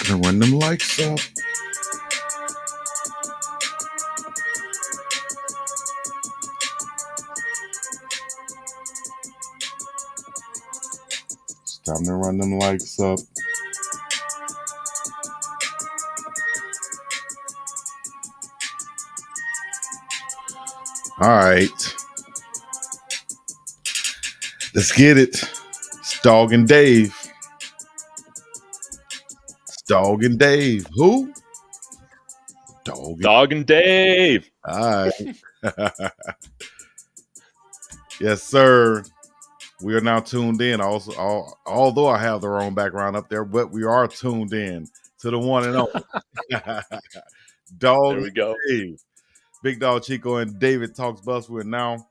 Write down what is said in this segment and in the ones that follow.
Gonna run them lights up. It's time to run them lights up. All right. Let's get it. It's Dog and Dave. It's Dog and Dave. Who? Dog and Dave. All right. Yes, sir. We are now tuned in. Although I have the wrong background up there, but we are tuned in to the one and only Dog. There we go. Dave. Big Dog Chico and David Talks Buffs. We're now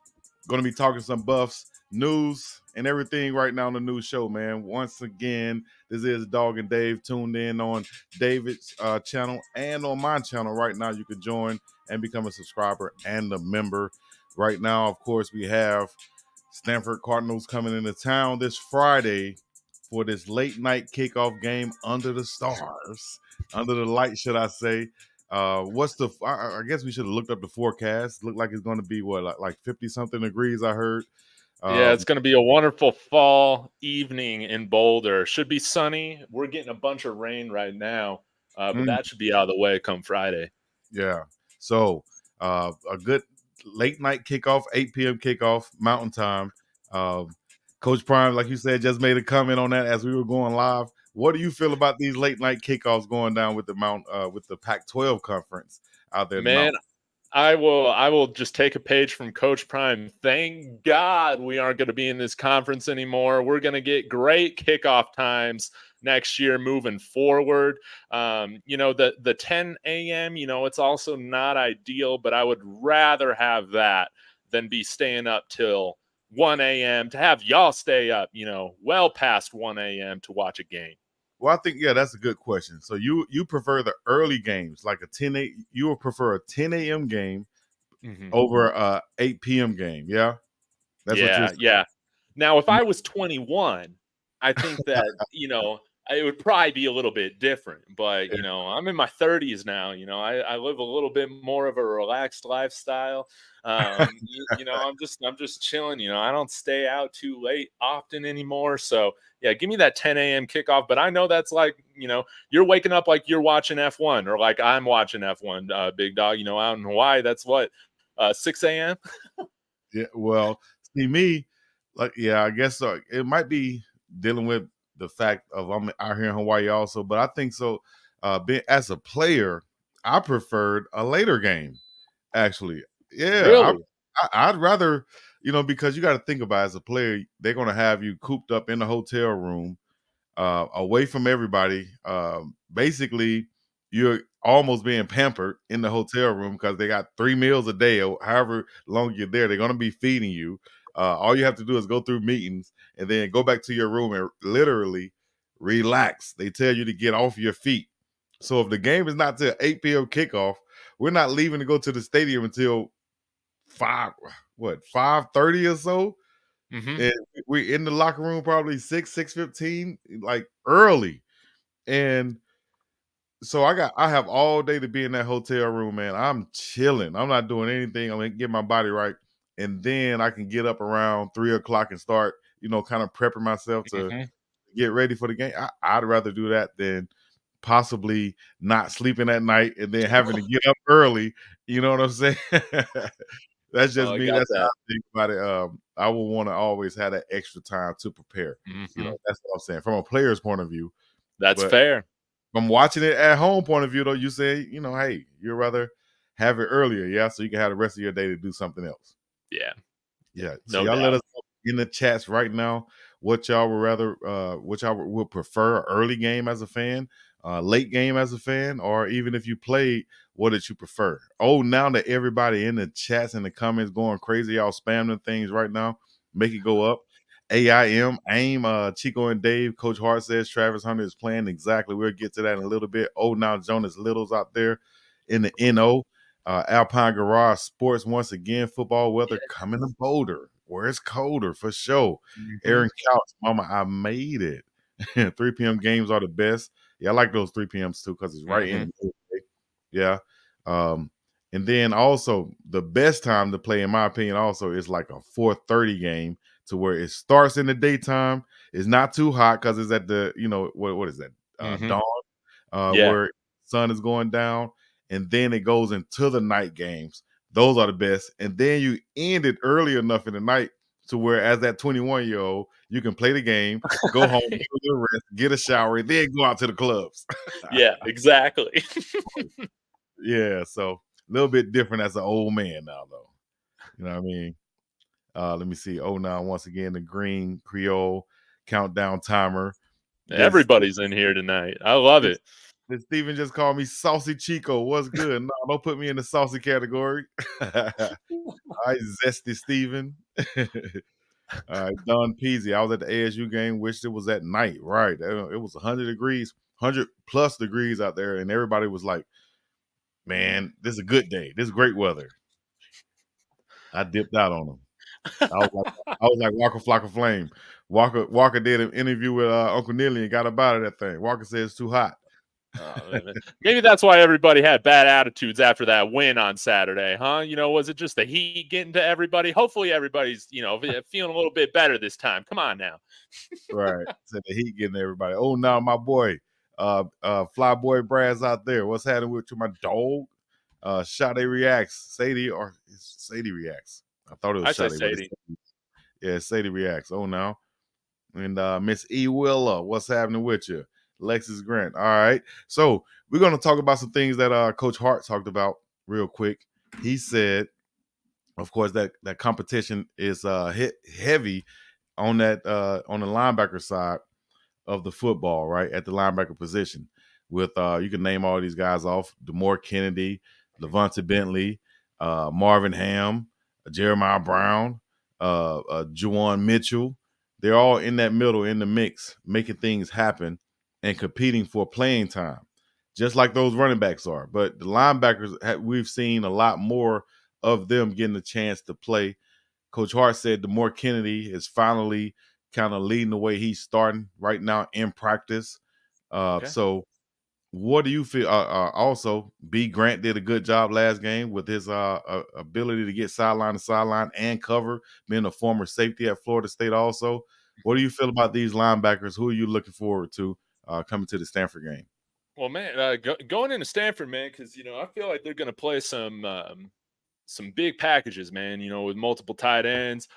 going to be talking some Buffs news and everything right now on the news show, man. Once again, this is Dog and Dave tuned in on David's channel and on my channel right now. You can join and become a subscriber and a member. Right now, of course, we have Stanford Cardinals coming into town this Friday for this late night kickoff game under the stars, under the light, should I say. I guess we should have looked up the forecast. Looked like it's going to be like 50 something degrees, I heard. Yeah, it's going to be a wonderful fall evening in Boulder. Should be sunny. We're getting a bunch of rain right now, but that should be out of the way come Friday. Yeah. So a good late night kickoff, 8 p.m. kickoff, Mountain Time. Coach Prime, like you said, just made a comment on that as we were going live. What do you feel about these late night kickoffs going down with the Pac-12 conference out there? Man, I will just take a page from Coach Prime. Thank God we aren't going to be in this conference anymore. We're going to get great kickoff times next year moving forward. The 10 a.m., it's also not ideal, but I would rather have that than be staying up till 1 a.m. to have y'all stay up, well past 1 a.m. to watch a game. Well, I think, that's a good question. So you prefer the early games, like you would prefer a 10 a.m. game over a 8 p.m. game, yeah? That's what you're saying. Yeah. Now, if I was 21, I think that, it would probably be a little bit different. But, I'm in my 30s now. I live a little bit more of a relaxed lifestyle. I'm just chilling. I don't stay out too late often anymore. So, yeah, give me that 10 a.m. kickoff. But I know that's like, you're waking up like you're watching F1 or like I'm watching F1, Big Dog, out in Hawaii. That's what, 6 a.m.? Yeah, well, see me, I guess so. It might be dealing with the fact of I'm out here in Hawaii also, but I think so. As a player, I preferred a later game, actually. Yeah, really? I'd rather, because you got to think about it, as a player, they're going to have you cooped up in the hotel room, away from everybody. Basically, you're almost being pampered in the hotel room because they got 3 meals a day or however long you're there. They're going to be feeding you. All you have to do is go through meetings and then go back to your room and literally relax. They tell you to get off your feet. So if the game is not till 8 p.m. kickoff, we're not leaving to go to the stadium until 5:30 or so. And we're in the locker room probably 6:15, like early. And so I have all day to be in that hotel room, man. I'm chilling. I'm not doing anything. I'm gonna get my body right. And then I can get up around 3:00 and start, kind of prepping myself to get ready for the game. I'd rather do that than possibly not sleeping at night and then having to get up early. You know what I'm saying? That's just me. That's how I think about it. I will want to always have that extra time to prepare. That's what I'm saying. From a player's point of view. That's fair. From watching it at home point of view, though, you say, hey, you'd rather have it earlier, yeah, so you can have the rest of your day to do something else. Yeah. Yeah. So y'all let us know in the chats right now what y'all would prefer, early game as a fan, late game as a fan, or even if you played, what did you prefer? Oh, now that everybody in the chats and the comments going crazy, y'all spamming things right now, make it go up. AIM, Chico and Dave. Coach Hart says Travis Hunter is playing. Exactly. We'll get to that in a little bit. Oh, now Jonas Little's out there in the NO. Alpine Garage Sports once again. Football weather coming to Boulder, where it's colder for sure. Aaron Couch, Mama, I made it. 3 p.m. games are the best. Yeah, I like those 3 p.m.s too because it's right in the Mm-hmm. middle of the day. Yeah. And then also the best time to play, in my opinion, also is like a 4:30 game to where it starts in the daytime. It's not too hot because it's at the, what is that? Mm-hmm. Dawn, Yeah. where sun is going down, and then it goes into the night games. Those are the best. And then you end it early enough in the night to where, as that 21-year-old, you can play the game, go home, get a little rest, get a shower, and then go out to the clubs. Yeah, exactly. Yeah, so a little bit different as an old man now, though. You know what I mean? Let me see. Oh, now once again, the green Creole countdown timer. This Everybody's in here tonight. I love it. Did Steven just call me Saucy Chico? What's good? No, don't put me in the saucy category. All right, Zesty Steven. All right, Don Peasy. I was at the ASU game, wished it was at night. Right. It was 100 degrees, 100 plus degrees out there, and everybody was like, man, this is a good day. This is great weather. I dipped out on them. I was like Walker Flocker Flame. Walker did an interview with Uncle Neely and got up out of that thing. Walker said it's too hot. Maybe that's why everybody had bad attitudes after that win on Saturday, huh? Was it just the heat getting to everybody? Hopefully everybody's, feeling a little bit better this time. Come on now. Right. Said the heat getting everybody. Oh, now my boy, Fly Boy Brad's out there. What's happening with you, my dog? Sade reacts. Sadie reacts. I thought it was I say Sade. Sadie. Yeah, Sadie reacts. Oh, now. And Miss E. Willa, what's happening with you? Lexus Grant. All right. So we're going to talk about some things that Coach Hart talked about real quick. He said, of course, that competition is hit heavy on on the linebacker side of the football, right? At the linebacker position. With you can name all these guys off: Demore Kennedy, Levante Bentley, Marvin Ham, Jeremiah Brown, Juwan Mitchell. They're all in that middle in the mix, making things happen and competing for playing time, just like those running backs are. But the linebackers, we've seen a lot more of them getting a chance to play. Coach Hart said Demore Kennedy is finally kind of leading the way. He's starting right now in practice. Okay. So what do you feel? Also, B. Grant did a good job last game with his ability to get sideline to sideline and cover, being a former safety at Florida State also. What do you feel about these linebackers? Who are you looking forward to coming to the Stanford game? Well, man, going into Stanford, man, because I feel like they're going to play some big packages, man. With multiple tight ends.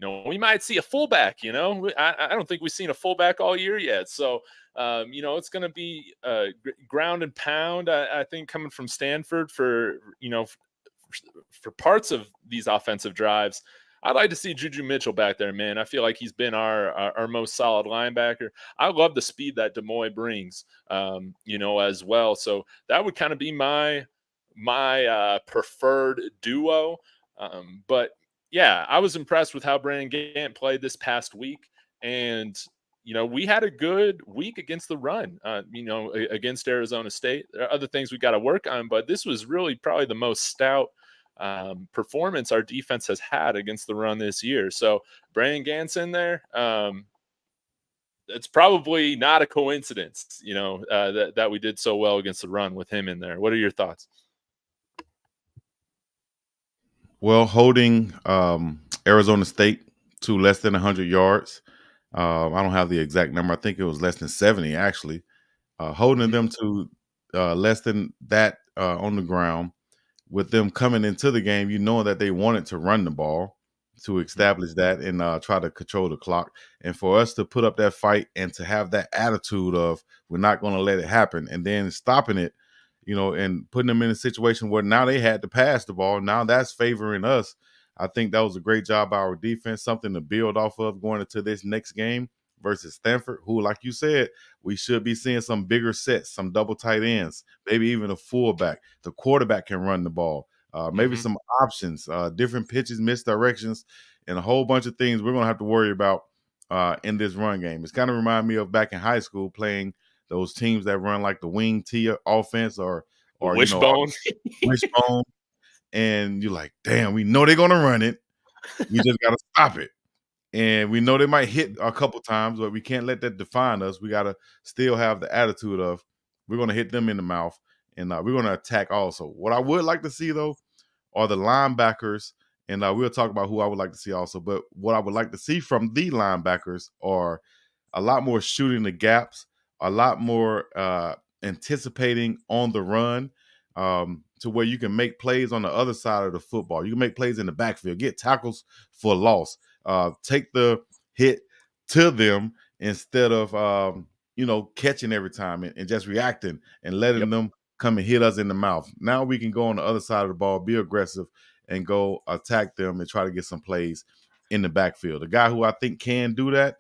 We might see a fullback. I don't think we've seen a fullback all year yet. So, it's going to be ground and pound. I think coming from Stanford for parts of these offensive drives. I'd like to see Juju Mitchell back there, man. I feel like he's been our most solid linebacker. I love the speed that Demoy brings, as well. So that would kind of be my preferred duo. But yeah, I was impressed with how Brandon Gant played this past week, and we had a good week against the run. Against Arizona State. There are other things we got to work on, but this was really probably the most stout performance our defense has had against the run this year. So Brandon Gant's in there. It's probably not a coincidence, that we did so well against the run with him in there. What are your thoughts? Well, holding Arizona State to less than 100 yards. I don't have the exact number. I think it was less than 70, actually. Holding them to less than that on the ground, with them coming into the game, knowing that they wanted to run the ball to establish that and try to control the clock. And for us to put up that fight and to have that attitude of we're not going to let it happen, and then stopping it, and putting them in a situation where now they had to pass the ball. Now that's favoring us. I think that was a great job by our defense, something to build off of going into this next game versus Stanford, who, like you said, we should be seeing some bigger sets, some double tight ends, maybe even a fullback. The quarterback can run the ball, maybe some options, different pitches, misdirections, and a whole bunch of things we're going to have to worry about in this run game. It's kind of remind me of back in high school playing those teams that run like the wing T offense or Wishbone. wishbone, and you're like, damn, we know they're going to run it. We just got to stop it. And we know they might hit a couple times, but we can't let that define us. We got to still have the attitude of, we're going to hit them in the mouth, and we're going to attack also. What I would like to see, though, are the linebackers, and we'll talk about who I would like to see also. But what I would like to see from the linebackers are a lot more shooting the gaps, a lot more anticipating on the run, to where you can make plays on the other side of the football. You can make plays in the backfield, get tackles for loss, take the hit to them instead of catching every time and just reacting and letting Yep. them come and hit us in the mouth. Now we can go on the other side of the ball, be aggressive, and go attack them and try to get some plays in the backfield. The guy who I think can do that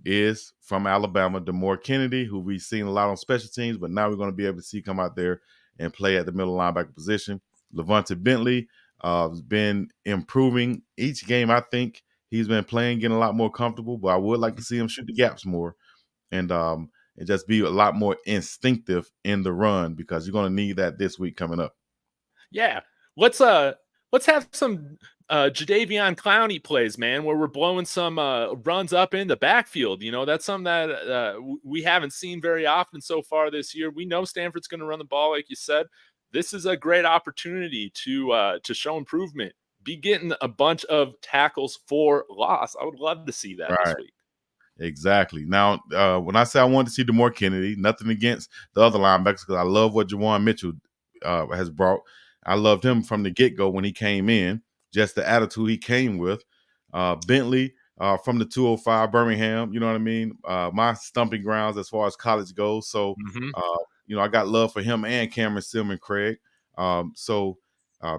is from Alabama, DeMore Kennedy, who we've seen a lot on special teams, but now we're going to be able to see come out there and play at the middle linebacker position. Levante Bentley has been improving each game. I think he's been playing, getting a lot more comfortable, but I would like to see him shoot the gaps more and just be a lot more instinctive in the run, because you're going to need that this week coming up. Yeah. Let's have some Jadeveon Clowney plays, man, where we're blowing some runs up in the backfield. You know, that's something that we haven't seen very often so far this year. We know Stanford's going to run the ball, like you said. This is a great opportunity to show improvement. Be getting a bunch of tackles for loss. I would love to see that this week. Exactly. Now, when I say I wanted to see DeMore Kennedy, nothing against the other linebackers, because I love what Juwan Mitchell has brought. I loved him from the get-go when he came in, just the attitude he came with. Bentley from the 205 Birmingham, you know what I mean? My stumping grounds as far as college goes. So, I got love for him and Cameron Silman Craig.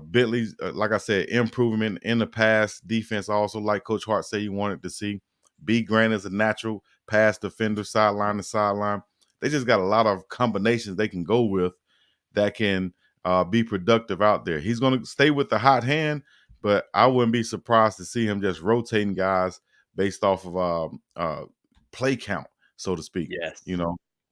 Bentley's, like I said, improvement in the pass defense, also like Coach Hart said he wanted to see. B. Grant is a natural pass defender, sideline to sideline. They just got a lot of combinations they can go with that can be productive out there. He's going to stay with the hot hand, but I wouldn't be surprised to see him just rotating guys based off of play count, so to speak. Yes.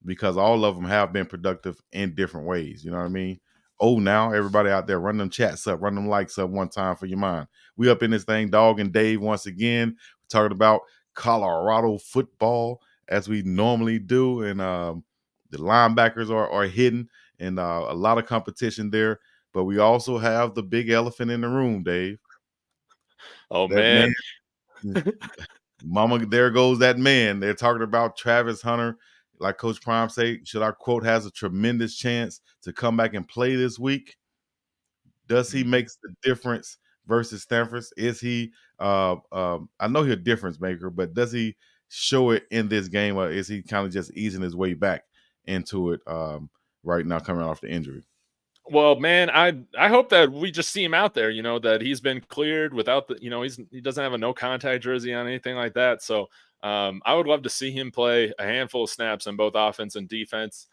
Because all of them have been productive in different ways. You know what I mean? Oh, now everybody out there, run them chats up, run them likes up one time for your mind. We up in this thing, Dog and Dave, once again. We're talking about Colorado football as we normally do, and the linebackers are hidden, and a lot of competition there. But we also have the big elephant in the room, Dave. Oh, that man. Mama, there goes that man. They're talking about Travis Hunter. Like Coach Prime say, should our quote has a tremendous chance to come back and play this week. Does he make the difference versus Stanford? Is he I know he's a difference maker, but does he show it in this game, or is he kind of just easing his way back into it right now coming off the injury? Well, man, I hope that we just see him out there, that he's been cleared without the, he doesn't have a no contact jersey on anything like that. So I would love to see him play a handful of snaps on both offense and defense.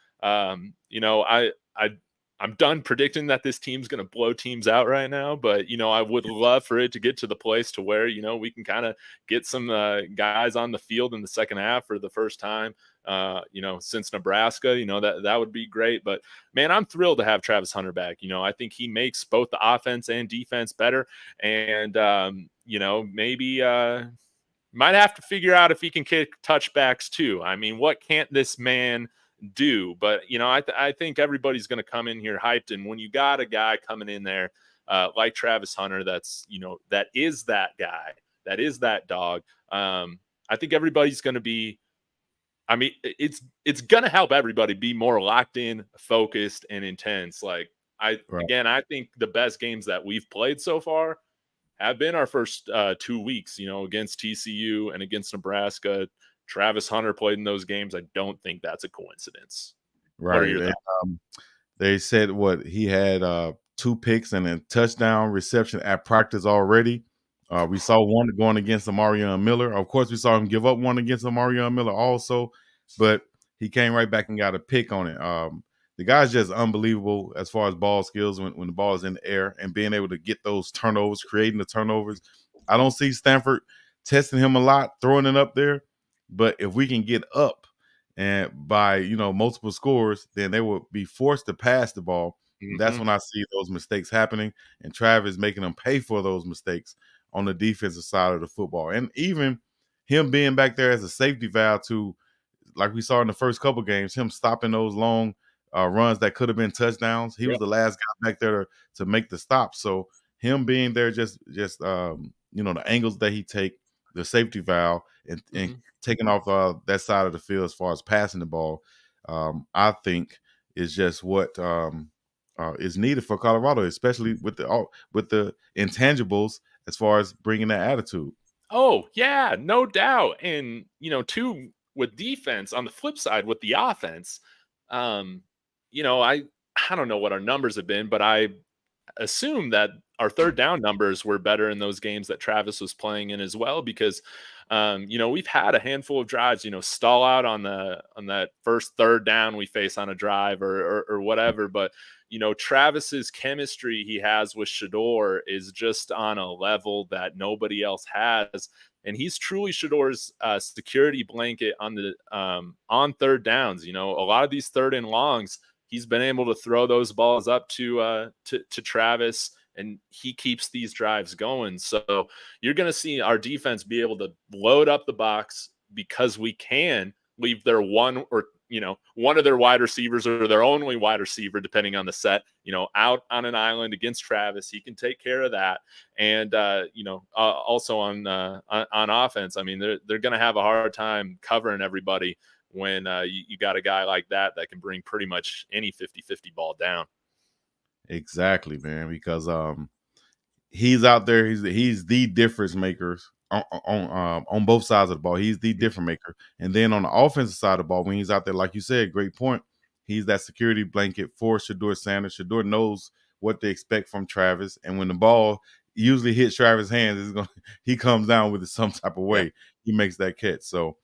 I'm done predicting that this team's going to blow teams out right now, but I would love for it to get to the place to where we can kind of get some guys on the field in the second half for the first time. Since Nebraska, that would be great. But man, I'm thrilled to have Travis Hunter back. I think he makes both the offense and defense better, and maybe might have to figure out if he can kick touchbacks too. I mean, what can't this man do? But I think everybody's going to come in here hyped, and when you got a guy coming in there like Travis Hunter, that's that is that guy, that is that dog. I think everybody's going to be. I mean, it's going to help everybody be more locked in, focused, and intense. Like I think the best games that we've played so far have been our first 2 weeks. Against TCU and against Nebraska. Travis Hunter played in those games. I don't think that's a coincidence. Right. They said he had 2 picks and a touchdown reception at practice already. We saw one going against Amarion Miller. Of course, we saw him give up one against Amarion Miller also, but he came right back and got a pick on it. The guy's just unbelievable as far as ball skills when the ball is in the air and being able to get those turnovers, creating the turnovers. I don't see Stanford testing him a lot, throwing it up there. But if we can get up and by multiple scores, then they will be forced to pass the ball. Mm-hmm. That's when I see those mistakes happening, and Travis making them pay for those mistakes on the defensive side of the football. And even him being back there as a safety valve to, like we saw in the first couple games, him stopping those long runs that could have been touchdowns. He was Yep. the last guy back there to make the stop. So him being there, just the angles that he take, the safety valve, and taking off that side of the field as far as passing the ball, I think is just what is needed for Colorado, especially with the intangibles as far as bringing that attitude. Oh, yeah, no doubt. And, too, with defense, on the flip side, with the offense, um, I don't know what our numbers have been, but I assume that our third down numbers were better in those games that Travis was playing in as well, because we've had a handful of drives, stall out on that first third down we face on a drive or whatever. But Travis's chemistry he has with Shador is just on a level that nobody else has, and he's truly Shador's security blanket on the on third downs. A lot of these third and longs, he's been able to throw those balls up to Travis, and he keeps these drives going. So you're going to see our defense be able to load up the box because we can leave their one of their wide receivers or their only wide receiver, depending on the set, out on an island against Travis. He can take care of that. And, also on offense, I mean, they're going to have a hard time covering everybody when you got a guy like that can bring pretty much any 50-50 ball down. Exactly, man, because he's out there. He's the difference maker on both sides of the ball. He's the difference maker. And then on the offensive side of the ball, when he's out there, like you said, great point. He's that security blanket for Shador Sanders. Shador knows what they expect from Travis, and when the ball usually hits Travis' hands, he comes down with it some type of way. Yeah. He makes that catch. So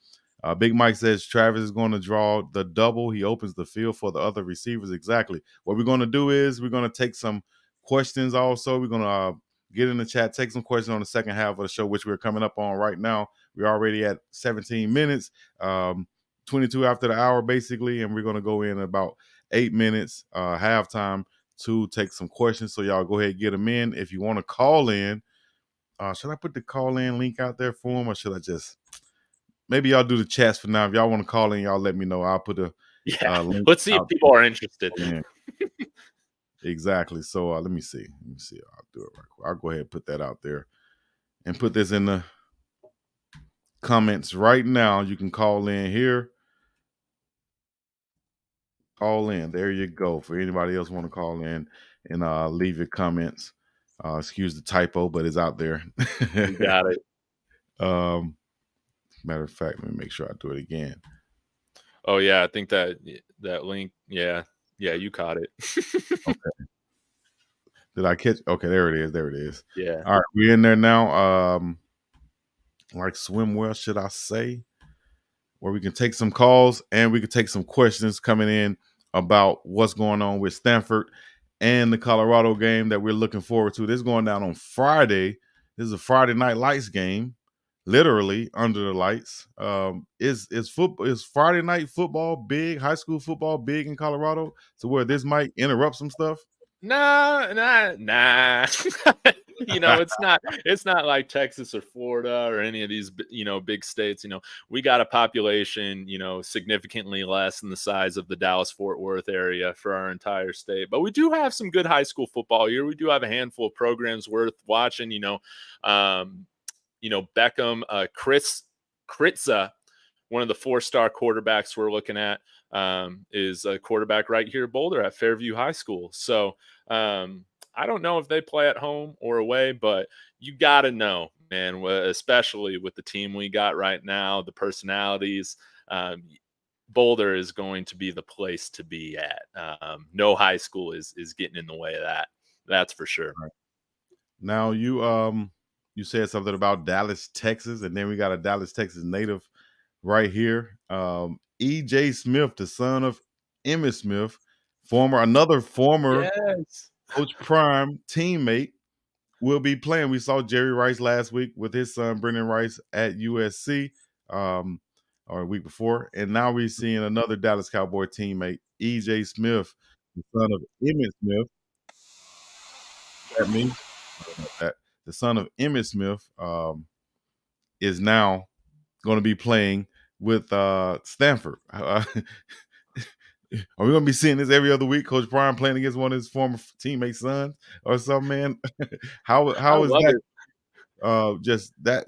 Big Mike says Travis is going to draw the double. He opens the field for the other receivers. Exactly. What we're going to do is we're going to take some questions also. We're going to get in the chat, take some questions on the second half of the show, which we're coming up on right now. We're already at 17 minutes, 22 after the hour, basically, and we're going to go in about 8 minutes, halftime, to take some questions. So y'all go ahead and get them in. If you want to call in, should I put the call-in link out there for them, or should I just... Maybe y'all do the chats for now. If y'all want to call in, y'all let me know. I'll put a link. Let's see if people are interested. Exactly. So let me see. I'll do it right quick. I'll go ahead and put that out there and put this in the comments right now. You can call in here. Call in. There you go. For anybody else want to call in and leave your comments. Excuse the typo, but it's out there. You got it. Matter of fact, let me make sure I do it again. Oh yeah, I think that link. Yeah, you caught it. Okay. Did I catch? Okay, there it is. Yeah. All right, we're in there now. Like swimwear, should I say? Where we can take some calls and we can take some questions coming in about what's going on with Stanford and the Colorado game that we're looking forward to. This is going down on Friday. This is a Friday Night Lights game. Literally under the lights. Is Friday night football big, high school football big in Colorado, to where this might interrupt some stuff? Nah. It's not like Texas or Florida or any of these big states. We got a population significantly less than the size of the Dallas-Fort Worth area for our entire state, but we do have some good high school football here. We do have a handful of programs worth watching. Beckham, Chris Kritza, one of the 4-star quarterbacks we're looking at, is a quarterback right here at Boulder at Fairview High School. So I don't know if they play at home or away, but you got to know, man, especially with the team we got right now, the personalities, Boulder is going to be the place to be at. No high school is getting in the way of that. That's for sure. Right. Now you said something about Dallas, Texas, and then we got a Dallas, Texas native right here. E.J. Smith, the son of Emmitt Smith, another former yes. Coach Prime teammate, will be playing. We saw Jerry Rice last week with his son Brendan Rice at USC, or a week before, and now we're seeing another Dallas Cowboy teammate, E.J. Smith, the son of Emmitt Smith. That means that the son of Emmitt Smith is now going to be playing with Stanford. Are we gonna be seeing this every other week? Coach Prime playing against one of his former teammates' sons or something, man. I how is love that? it. Just that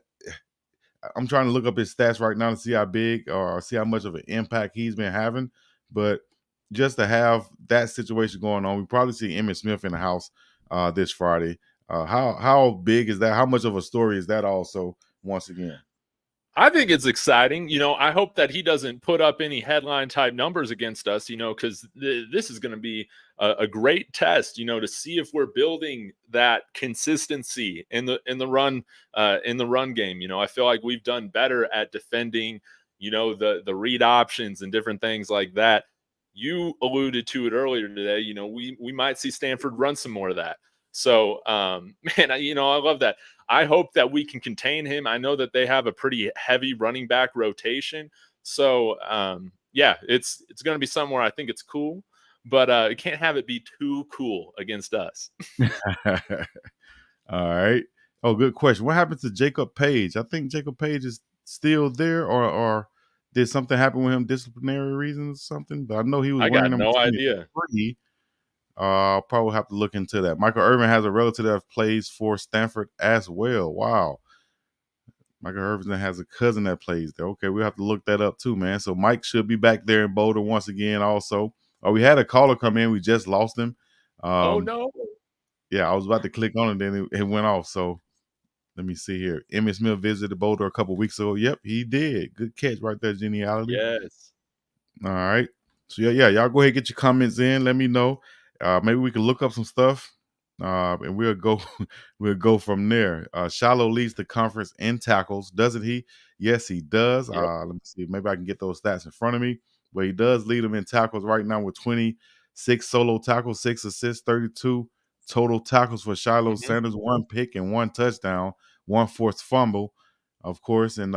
I'm trying to look up his stats right now to see how big or see how much of an impact he's been having. But just to have that situation going on, we probably see Emmitt Smith in the house this Friday. How big is that? How much of a story is that? Also, once again. I think it's exciting. I hope that he doesn't put up any headline type numbers against us, because this is going to be a great test, to see if we're building that consistency in the run game. I feel like we've done better at defending, the read options and different things like that. You alluded to it earlier today. We might see Stanford run some more of that. So, man, I love that. I hope that we can contain him. I know that they have a pretty heavy running back rotation. So, yeah, it's going to be somewhere I think it's cool, but it can't have it be too cool against us. All right. Oh, good question. What happened to Jacob Page? I think Jacob Page is still there, or did something happen with him, disciplinary reasons or something? But I know he was I got wearing number no idea. 23. I'll probably have to look into that. Michael Irvin has a relative that plays for Stanford as well. Wow. Michael Irvin has a cousin that plays there. Okay, we'll have to look that up too, man. So Mike should be back there in Boulder once again also. We had a caller come in. We just lost him. Oh, no. Yeah, I was about to click on it, then it went off. So let me see here. Emmitt Smith visited Boulder a couple weeks ago. Yep, he did. Good catch right there, Geniality. Yes. All right. So yeah, y'all go ahead and get your comments in. Let me know. Maybe we can look up some stuff, and we'll go from there. Shiloh leads the conference in tackles, doesn't he? Yes, he does. Yep. Let me see. Maybe I can get those stats in front of me. But he does lead them in tackles right now with 26 solo tackles, 6 assists, 32 total tackles for Shiloh Sanders, 1 pick and 1 touchdown, 1 forced fumble, of course. And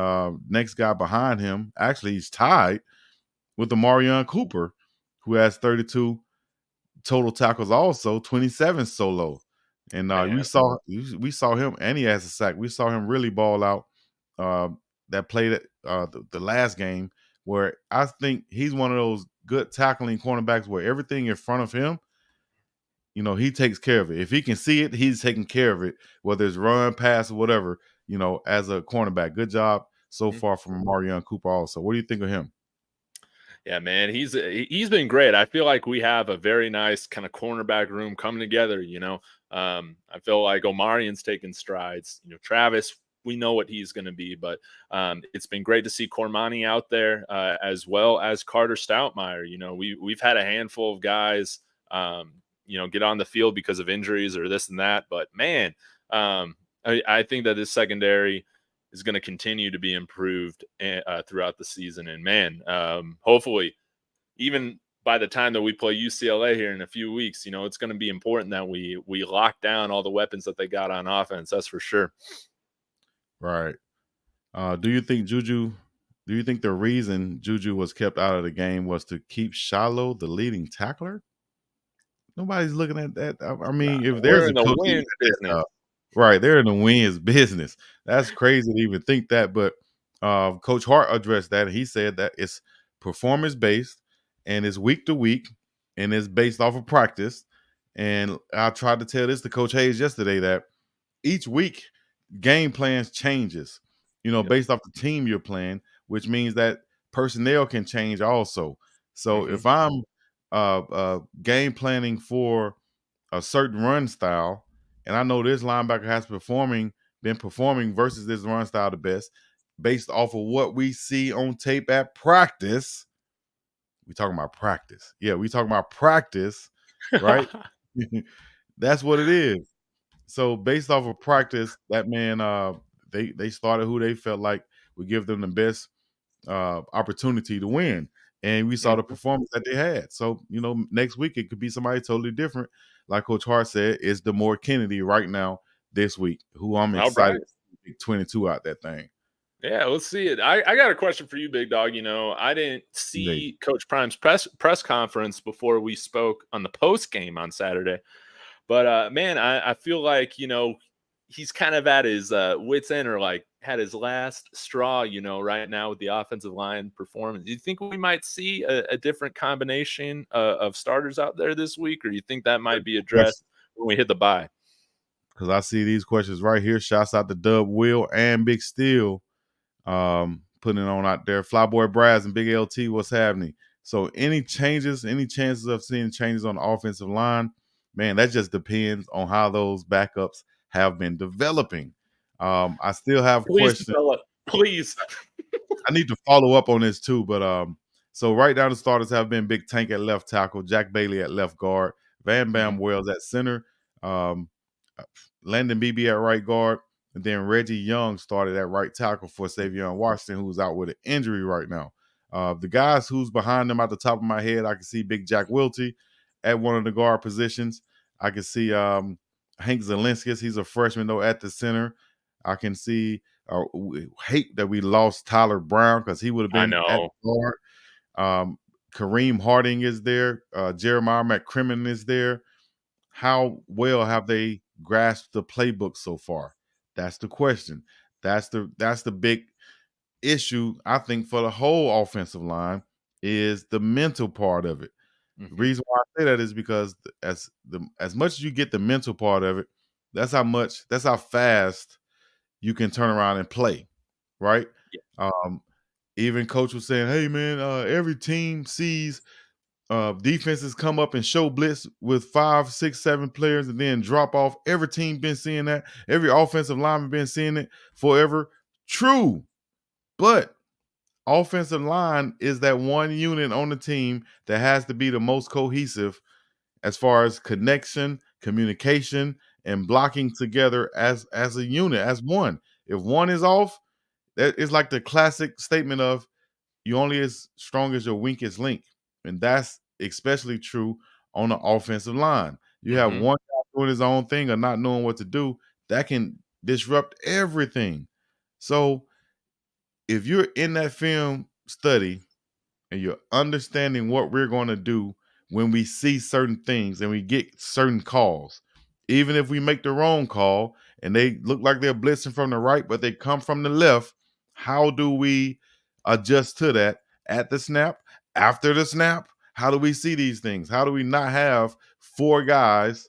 next guy behind him, actually, he's tied with the Marion Cooper, who has 32 total tackles, also 27 solo. And we saw him, and he has a sack. We saw him really ball out. That played at the last game, where I think he's one of those good tackling cornerbacks where everything in front of him, he takes care of it. If he can see it, he's taking care of it, whether it's run, pass, or whatever. As a cornerback, good job so far from Marion Cooper. Also, what do you think of him? Yeah, man, he's been great. I feel like we have a very nice kind of cornerback room coming together. I feel like Omarion's taking strides. Travis, we know what he's going to be, but it's been great to see Cormani out there, as well as Carter Stoutmeyer. We've had a handful of guys, get on the field because of injuries or this and that, but man, I think that this secondary is going to continue to be improved throughout the season. And man, hopefully, even by the time that we play UCLA here in a few weeks, it's going to be important that we lock down all the weapons that they got on offense. That's for sure. Right. Do you think the reason Juju was kept out of the game was to keep Shiloh the leading tackler? Nobody's looking at that. I mean, if there's We're a in the coach, wins business. right, they're in the wins business. That's crazy to even think that. But Coach Hart addressed that. He said that it's performance based and it's week to week and it's based off of practice. And I tried to tell this to Coach Hayes yesterday that each week game plans changes, based off the team you're playing, which means that personnel can change also. So if I'm game planning for a certain run style, and I know this linebacker has been performing versus this run style the best, based off of what we see on tape at practice. We talking about practice. Yeah, we talking about practice, right? That's what it is. So based off of practice, that man, they started who they felt like would give them the best opportunity to win, and we saw the performance that they had. So next week it could be somebody totally different. Like Coach Hart said, it's DeMore Kennedy right now this week, who I'm excited to pick 22 out that thing. Yeah, let's see it. I got a question for you, Big Dog. I didn't see Coach Prime's press conference before we spoke on the post game on Saturday. But man, I feel like he's kind of at his wits end, or like, had his last straw, right now with the offensive line performance. Do you think we might see a different combination of starters out there this week, or you think that might be addressed when we hit the bye? Because I see these questions right here. Shouts out to Dub Will and Big Steel, putting it on out there. Flyboy Brass and Big LT, what's happening? So any changes, any chances of seeing changes on the offensive line, man, that just depends on how those backups have been developing. I still have Please questions. develop. Please. I need to follow up on this too, but so right now the starters have been Big Tank at left tackle, Jack Bailey at left guard, Van Bam Wells at center, um, Landon Beebe at right guard, and then Reggie Young started at right tackle for sy'veon Washington, who's out with an injury right now. The guys who's behind them at the top of my head, I can see Big Jack Wilty at one of the guard positions. I can see Hank Zelinskis, he's a freshman though, at the center. I can see hate that we lost Tyler Brown because he would have been at the guard. Kareem Harding is there. Jeremiah McCrimmon is there. How well have they grasped the playbook so far? That's the question. That's the big issue, I think, for the whole offensive line is the mental part of it. The reason why I say that is because as much as you get the mental part of it, that's how fast you can turn around and play, right? Yeah. Even coach was saying, hey man, every team sees defenses come up and show blitz with 5, 6, 7 players and then drop off. Every team been seeing that. Every offensive lineman been seeing it forever. True. But offensive line is that one unit on the team that has to be the most cohesive as far as connection, communication, and blocking together as a unit, as one. If one is off, that is like the classic statement of you only as strong as your weakest link. And that's especially true on the offensive line. You have one guy doing his own thing or not knowing what to do, that can disrupt everything. So if you're in that film study and you're understanding what we're going to do when we see certain things and we get certain calls, even if we make the wrong call and they look like they're blitzing from the right, but they come from the left, how do we adjust to that at the snap, after the snap? How do we see these things? How do we not have 4 guys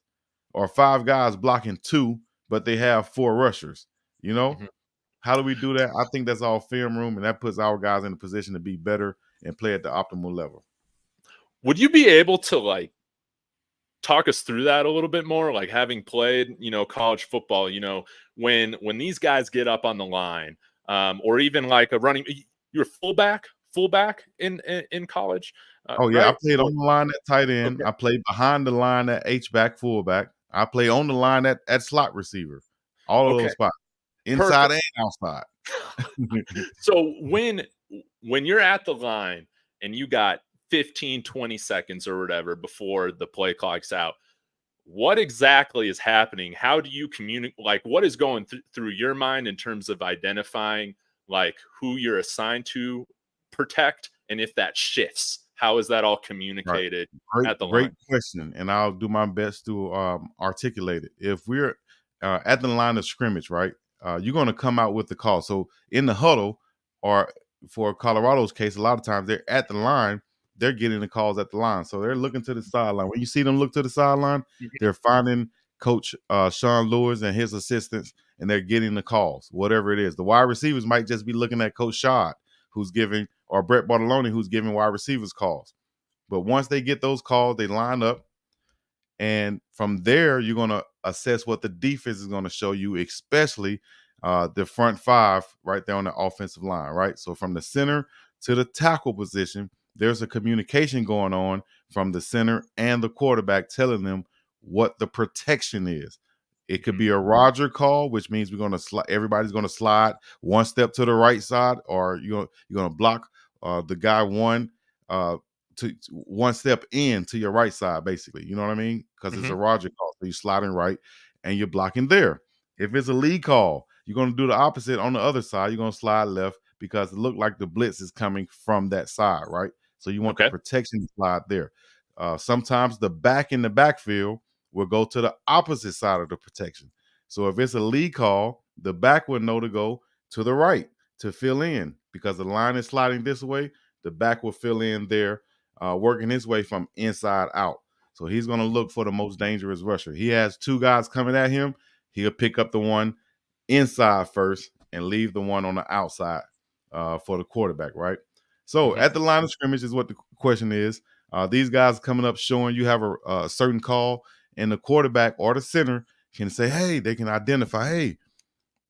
or 5 guys blocking 2, but they have 4 rushers? You know, how do we do that? I think that's all film room, and that puts our guys in a position to be better and play at the optimal level. Would you be able to talk us through that a little bit more? Like having played, college football, when these guys get up on the line, or even like a running, you're fullback in college. Oh yeah, right? I played on the line at tight end. Okay. I played behind the line at H-back, fullback. I play on the line at slot receiver. All of those spots, inside and outside. So when you're at the line and you got 15, 20 seconds or whatever before the play clock's out, what exactly is happening? How do you communicate? Like, what is going through your mind in terms of identifying like who you're assigned to protect, and if that shifts, how is that all communicated at the line? Great question, and I'll do my best to articulate it. If we're at the line of scrimmage, right, you're going to come out with the call. So in the huddle, or for Colorado's case, a lot of times they're at the line, they're getting the calls at the line. So they're looking to the sideline. When you see them look to the sideline, they're finding Coach Sean Lewis and his assistants, and they're getting the calls, whatever it is. The wide receivers might just be looking at Coach Shad, who's giving, or Brett Bartolone, who's giving wide receivers calls. But once they get those calls, they line up. And from there, you're going to assess what the defense is going to show you, especially the front 5 right there on the offensive line, right? So from the center to the tackle position, there's a communication going on from the center and the quarterback telling them what the protection is. It could be a Roger call, which means we're going to slide. Everybody's going to slide one step to the right side, or you're going to block the guy one step in to your right side, basically. You know what I mean? Because it's a Roger call, so you're sliding right and you're blocking there. If it's a lead call, you're going to do the opposite on the other side. You're going to slide left because it looked like the blitz is coming from that side, right? So you want the protection to slide there. Sometimes the back in the backfield will go to the opposite side of the protection. So if it's a lead call, the back would know to go to the right to fill in because the line is sliding this way. The back will fill in there, working his way from inside out. So he's going to look for the most dangerous rusher. He has two guys coming at him. He'll pick up the one inside first and leave the one on the outside for the quarterback, right? So at the line of scrimmage is what the question is. These guys coming up showing you have a certain call, and the quarterback or the center can say, hey, they can identify, hey,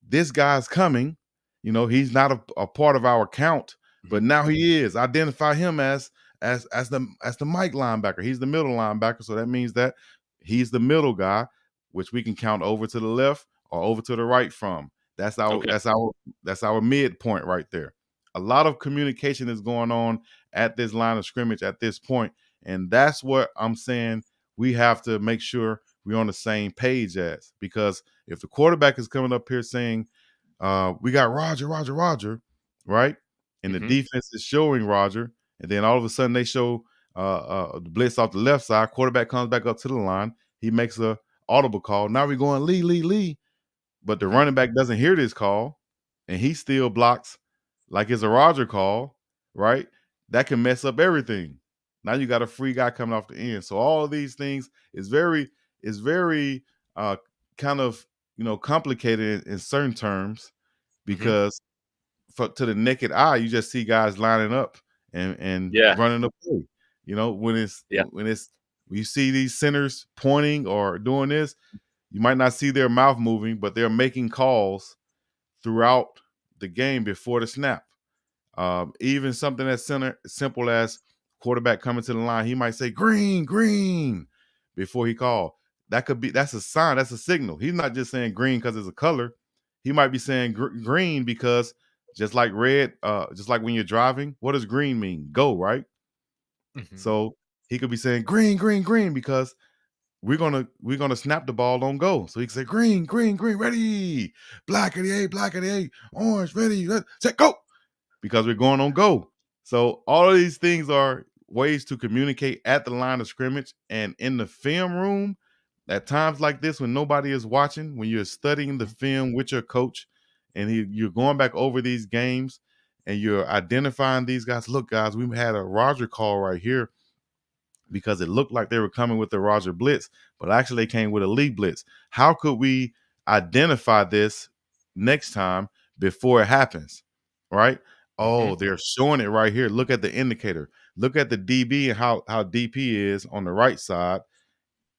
this guy's coming. You know, he's not a part of our count, but now he is. Identify him as the Mike linebacker. He's the middle linebacker, so that means that he's the middle guy, which we can count over to the left or over to the right from. That's our midpoint right there. A lot of communication is going on at this line of scrimmage at this point, and that's what I'm saying. We have to make sure we're on the same page as, because if the quarterback is coming up here saying, we got Roger, right? And the defense is showing Roger, and then all of a sudden they show the blitz off the left side. Quarterback comes back up to the line. He makes a audible call. Now we're going Lee. But the running back doesn't hear this call, and he still blocks like it's a Roger call, right? That can mess up everything. Now you got a free guy coming off the end. So all of these things is very kind of, complicated in certain terms, because to the naked eye, you just see guys lining up and running the play. When you see these centers pointing or doing this, you might not see their mouth moving, but they're making calls throughout the game before the snap. Even something as simple as quarterback coming to the line, he might say green before he called. That's a sign, that's a signal. He's not just saying green because it's a color. He might be saying green because just like red, just like when you're driving, what does green mean? Go, right? So he could be saying green because we're gonna snap the ball on go. So he can say green, ready, black of the eight, orange, ready, set, go, because we're going on go. So all of these things are ways to communicate at the line of scrimmage and in the film room. At times like this, when nobody is watching, when you're studying the film with your coach, and you're going back over these games and you're identifying these guys. Look, guys, we had a Roger call right here because it looked like they were coming with the Roger blitz, but actually they came with a Lee blitz. How could we identify this next time before it happens, right? Oh, they're showing it right here. Look at the indicator. Look at the DB and how deep he is on the right side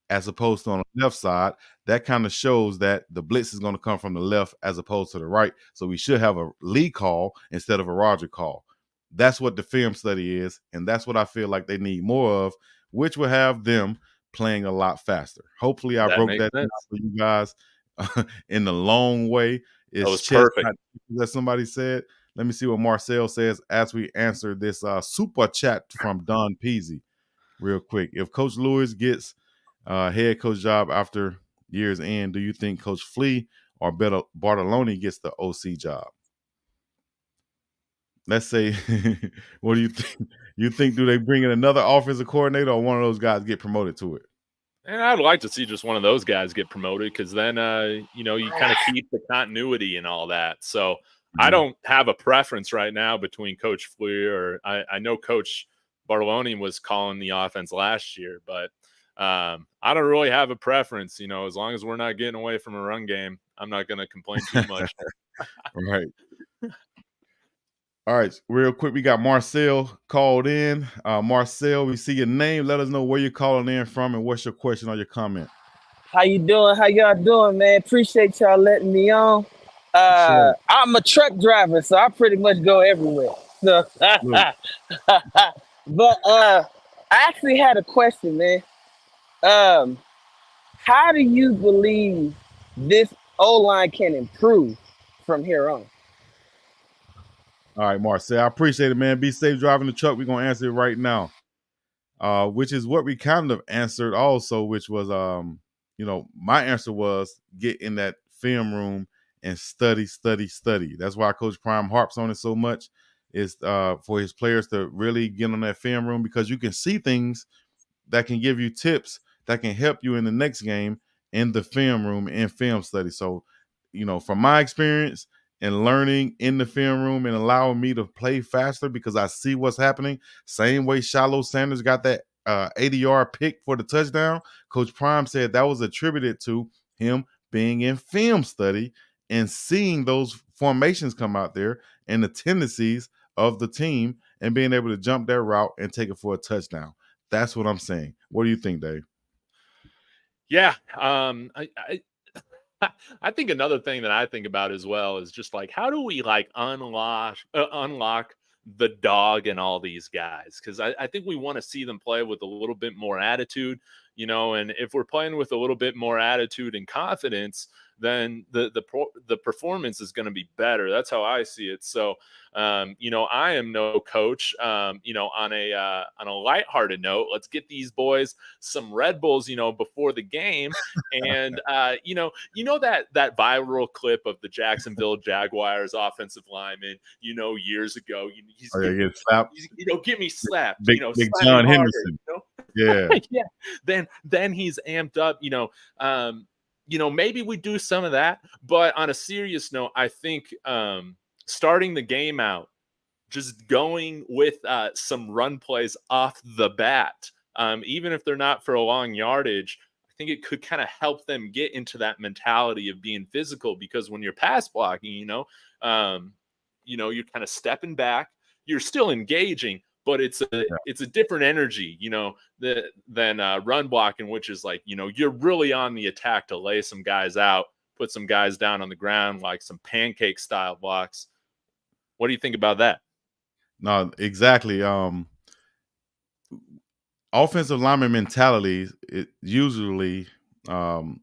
as opposed to on the left side. That kind of shows that the blitz is going to come from the left as opposed to the right. So we should have a Lee call instead of a Roger call. That's what the film study is, and that's what I feel like they need more of, which will have them playing a lot faster. Hopefully I broke that down for you guys in the long way. That was perfect. That somebody said. Let me see what Marcel says as we answer this super chat from Don Peasy real quick. If Coach Lewis gets head coach job after year's end, do you think Coach Flea or Bartoloni gets the OC job? Let's say, what do you think? You think, do they bring in another offensive coordinator or one of those guys get promoted to it? And I'd like to see just one of those guys get promoted, because then, you kind of keep the continuity and all that. So I don't have a preference right now between Coach Flea or I know Coach Bartoloni was calling the offense last year, but I don't really have a preference. As long as we're not getting away from a run game, I'm not going to complain too much. Right. All right, real quick, we got Marcel called in. Marcel, we see your name. Let us know where you're calling in from and what's your question or your comment. How you doing? How y'all doing, man? Appreciate y'all letting me on. Sure. I'm a truck driver, so I pretty much go everywhere. So, but I actually had a question, man. How do you believe this O-line can improve from here on? All right, Marcel, I appreciate it, man. Be safe driving the truck. We're going to answer it right now, which is what we kind of answered also, which was, my answer was get in that film room and study. That's why Coach Prime harps on it so much, is for his players to really get on that film room, because you can see things that can give you tips that can help you in the next game in the film room and film study. So, from my experience, and learning in the film room and allowing me to play faster because I see what's happening. Same way Shiloh Sanders got that 80-yard pick for the touchdown. Coach Prime said that was attributed to him being in film study and seeing those formations come out there and the tendencies of the team and being able to jump that route and take it for a touchdown. That's what I'm saying. What do you think, Dave? Yeah. I think another thing that I think about as well is just like, how do we like unlock the dog in all these guys? Because I think we want to see them play with a little bit more attitude, and if we're playing with a little bit more attitude and confidence, then the performance is going to be better. That's how I see it. So, I am no coach. On a lighthearted note, let's get these boys some Red Bulls, before the game, and that viral clip of the Jacksonville Jaguars offensive lineman, years ago, he's get slapped. Get me slapped, Big slap John me harder, Henderson. Yeah. Yeah. Then he's amped up, maybe we do some of that, but on a serious note, I think starting the game out, just going with some run plays off the bat, even if they're not for a long yardage, I think it could kind of help them get into that mentality of being physical, because when you're pass blocking, you're kind of stepping back, you're still engaging, but it's a different energy, than run blocking, which is like, you're really on the attack to lay some guys out, put some guys down on the ground, like some pancake style blocks. What do you think about that? No, exactly. Offensive lineman mentality is usually to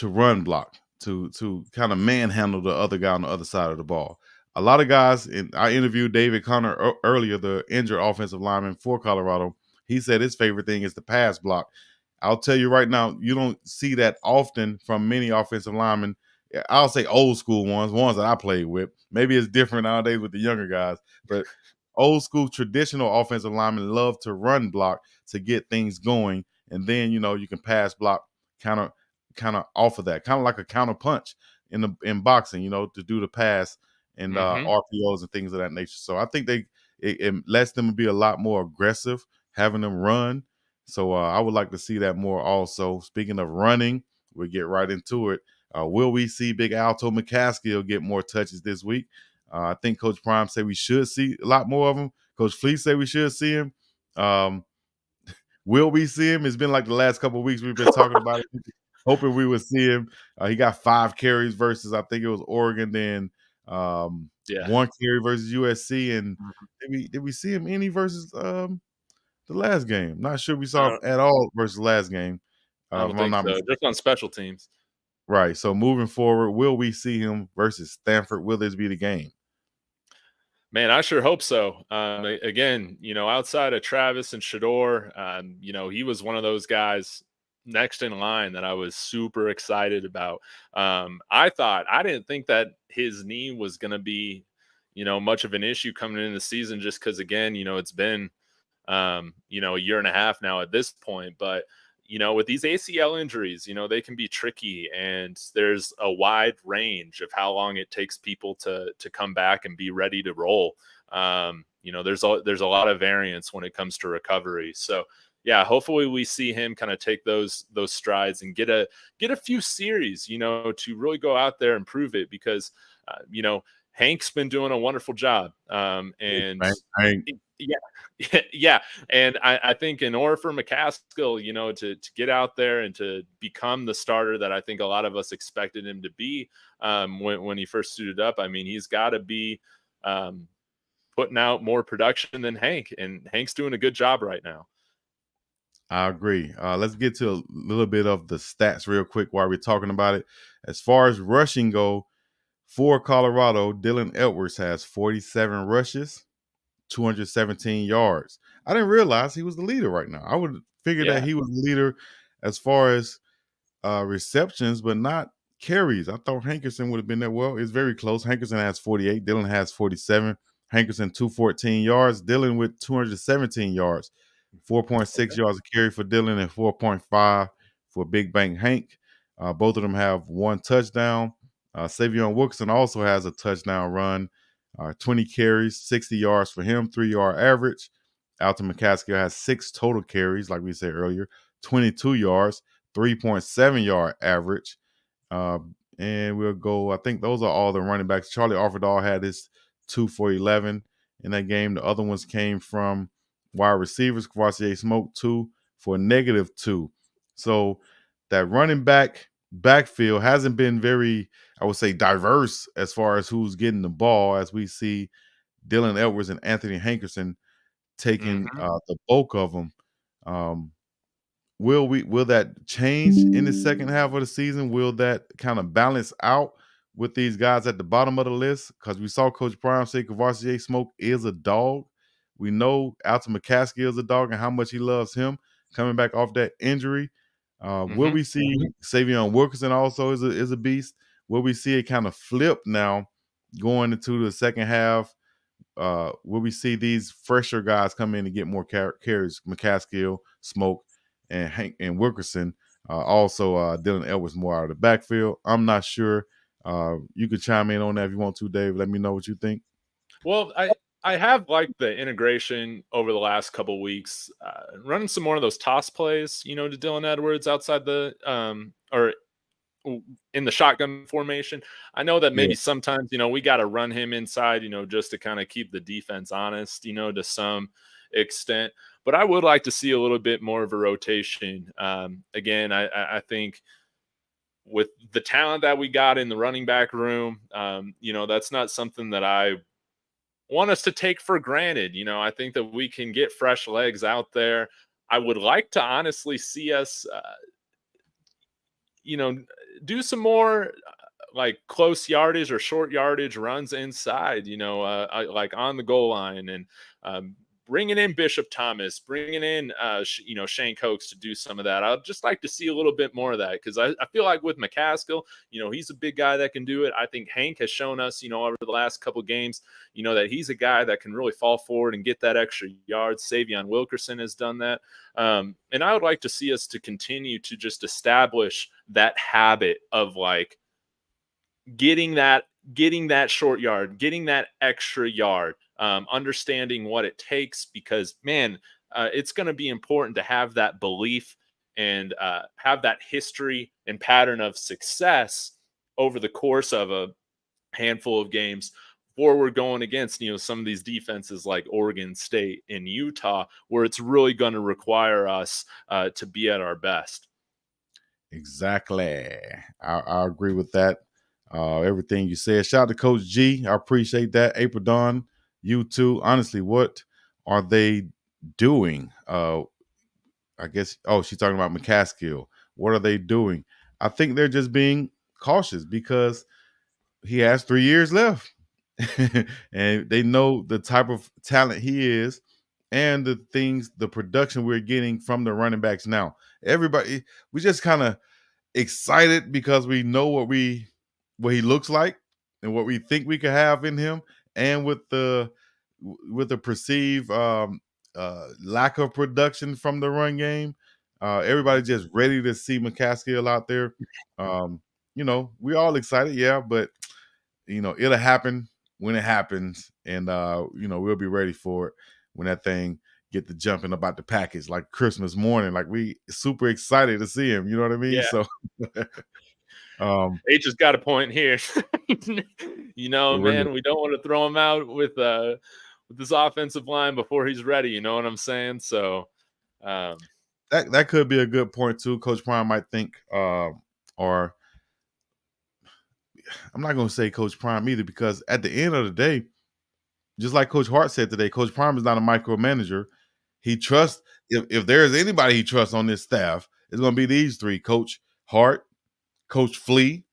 run block, to kind of manhandle the other guy on the other side of the ball. A lot of guys, and I interviewed David Connor earlier, the injured offensive lineman for Colorado. He said his favorite thing is the pass block. I'll tell you right now, you don't see that often from many offensive linemen. I'll say old school ones that I played with. Maybe it's different nowadays with the younger guys, but old school traditional offensive linemen love to run block to get things going, and then you can pass block kind of off of that, kind of like a counter punch in boxing, to do the pass and RPOs and things of that nature. So I think it lets them be a lot more aggressive, having them run. So I would like to see that more also. Speaking of running, we'll get right into it. Will we see Big Alto McCaskill get more touches this week? I think Coach Prime said we should see a lot more of him. Coach Fleece said we should see him. Will we see him? It's been like the last couple of weeks we've been talking about it, hoping we would see him. He got 5 carries versus, I think it was Oregon, then 1 carry versus USC. And did we see him any versus the last game? Not sure we saw him at all versus last game. I don't think so. Just on special teams. Right. So moving forward, will we see him versus Stanford? Will this be the game? Man, I sure hope so. Again, outside of Travis and Shador, he was one of those guys next in line that I was super excited about. I didn't think that his knee was going to be, much of an issue coming into the season, just because, again, it's been, a year and a half now at this point. But, with these ACL injuries, they can be tricky, and there's a wide range of how long it takes people to come back and be ready to roll. There's a lot of variance when it comes to recovery. So yeah, hopefully we see him kind of take those strides and get a few series, to really go out there and prove it, because Hank's been doing a wonderful job. And Hank. Yeah. And I think in order for McCaskill, to get out there and to become the starter that I think a lot of us expected him to be when he first suited up, I mean, he's got to be putting out more production than Hank, and Hank's doing a good job right now. I agree. Let's get to a little bit of the stats real quick while we're talking about it. As far as rushing go, for Colorado, Dylan Edwards has 47 rushes, 217 yards. I didn't realize he was the leader right now. I would figure that he was the leader as far as receptions, but not carries. I thought Hankerson would have been there. Well, it's very close. Hankerson has 48. Dylan has 47. Hankerson 214 yards. Dylan with 217 yards. 4.6 yards a carry for Dylan and 4.5 for Big Bank Hank. Both of them have 1 touchdown. Sy'veon Wilkerson also has a touchdown run, 20 carries, 60 yards for him, 3-yard average. Alton McCaskill has 6 total carries, like we said earlier, 22 yards, 3.7-yard average. And we'll go, I think those are all the running backs. Charlie Offerdahl had his 2 for 11 in that game. The other ones came from wide receivers. Kavosier Smoke 2 for -2. So that running backfield hasn't been very, I would say, diverse as far as who's getting the ball, as we see Dylan Edwards and Anthony Hankerson taking the bulk of them. Will that change in the second half of the season? Will that kind of balance out with these guys at the bottom of the list? Because we saw Coach Prime say Kavosier Smoke is a dog. We know Alton McCaskill is a dog and how much he loves him coming back off that injury. Will we see sy'veon Wilkerson also is a beast? Will we see it kind of flip now going into the second half? Will we see these fresher guys come in and get more carries? McCaskill, Smoke, and Hank and Wilkerson. Also, Dylan Edwards more out of the backfield. I'm not sure. You could chime in on that if you want to, Dave. Let me know what you think. Well, I have liked the integration over the last couple weeks, running some more of those toss plays, to Dylan Edwards outside the or in the shotgun formation. I know that maybe sometimes, we got to run him inside, just to kind of keep the defense honest, to some extent. But I would like to see a little bit more of a rotation. Again, I think with the talent that we got in the running back room, that's not something that I want us to take for granted. I think that we can get fresh legs out there. I would like to honestly see us, do some more like close yardage or short yardage runs inside, like on the goal line, and bringing in Bishop Thomas, bringing in, Shane Cokes to do some of that. I'd just like to see a little bit more of that, because I feel like with McCaskill, he's a big guy that can do it. I think Hank has shown us, over the last couple games, that he's a guy that can really fall forward and get that extra yards. sy'veon Wilkerson has done that. And I would like to see us to continue to just establish that habit of like getting that short yard, getting that extra yard, understanding what it takes, because man, it's going to be important to have that belief and have that history and pattern of success over the course of a handful of games before we're going against, some of these defenses like Oregon State and Utah, where it's really going to require us to be at our best. Exactly. I agree with that. Everything you said. Shout out to Coach G. I appreciate that. April Dawn, you too. Honestly, what are they doing? I guess, she's talking about McCaskill. What are they doing? I think they're just being cautious because he has 3 years left. And they know the type of talent he is and the production we're getting from the running backs now. Everybody, we just kind of excited because we know what he looks like and what we think we could have in him, and with the perceived lack of production from the run game, everybody just ready to see McCaskill out there. We all excited, but it'll happen when it happens, and we'll be ready for it when that thing get to jumping about the package like Christmas morning. Like, we super excited to see him. You know what I mean? Yeah. So H has got a point here. Man, we don't want to throw him out with this offensive line before he's ready. You know what I'm saying? So that could be a good point too. Coach Prime might think, or I'm not going to say Coach Prime either, because at the end of the day, just like Coach Hart said today, Coach Prime is not a micromanager. He trusts, if there's anybody he trusts on this staff, it's going to be these three: Coach Hart, Coach Flea,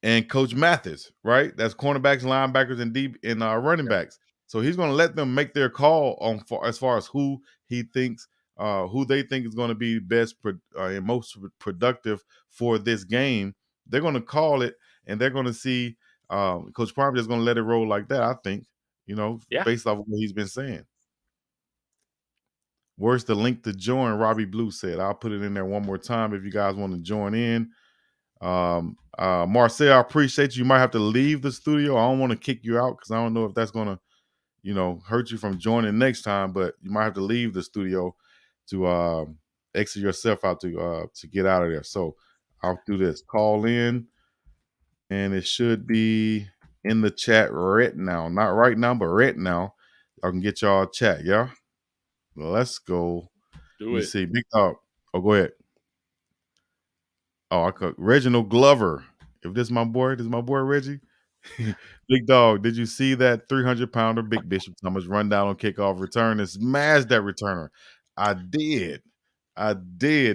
and Coach Mathis, right? That's cornerbacks, linebackers, and running backs. So he's going to let them make their call on as far as who he thinks, who they think is going to be best and most productive for this game. They're going to call it, and they're going to see. Coach Prime is going to let it roll like that, I think. Based off of what he's been saying. Where's the link to join? Robbie Blue said. I'll put it in there one more time if you guys want to join in. Marcel, I appreciate you. You might have to leave the studio. I don't want to kick you out because I don't know if that's gonna, hurt you from joining next time. But you might have to leave the studio to exit yourself out to get out of there. So I'll do this. Call in, and it should be in the chat right now. Not right now, but right now. I can get y'all chat. Yeah, let's go. Do Let me it. see. Big dog. Oh, go ahead. Oh, I could Reginald Glover. If this is my boy Reggie. Big dog, did you see that 300-pounder Big Bishop Thomas run down on kickoff return and smash that returner? I did.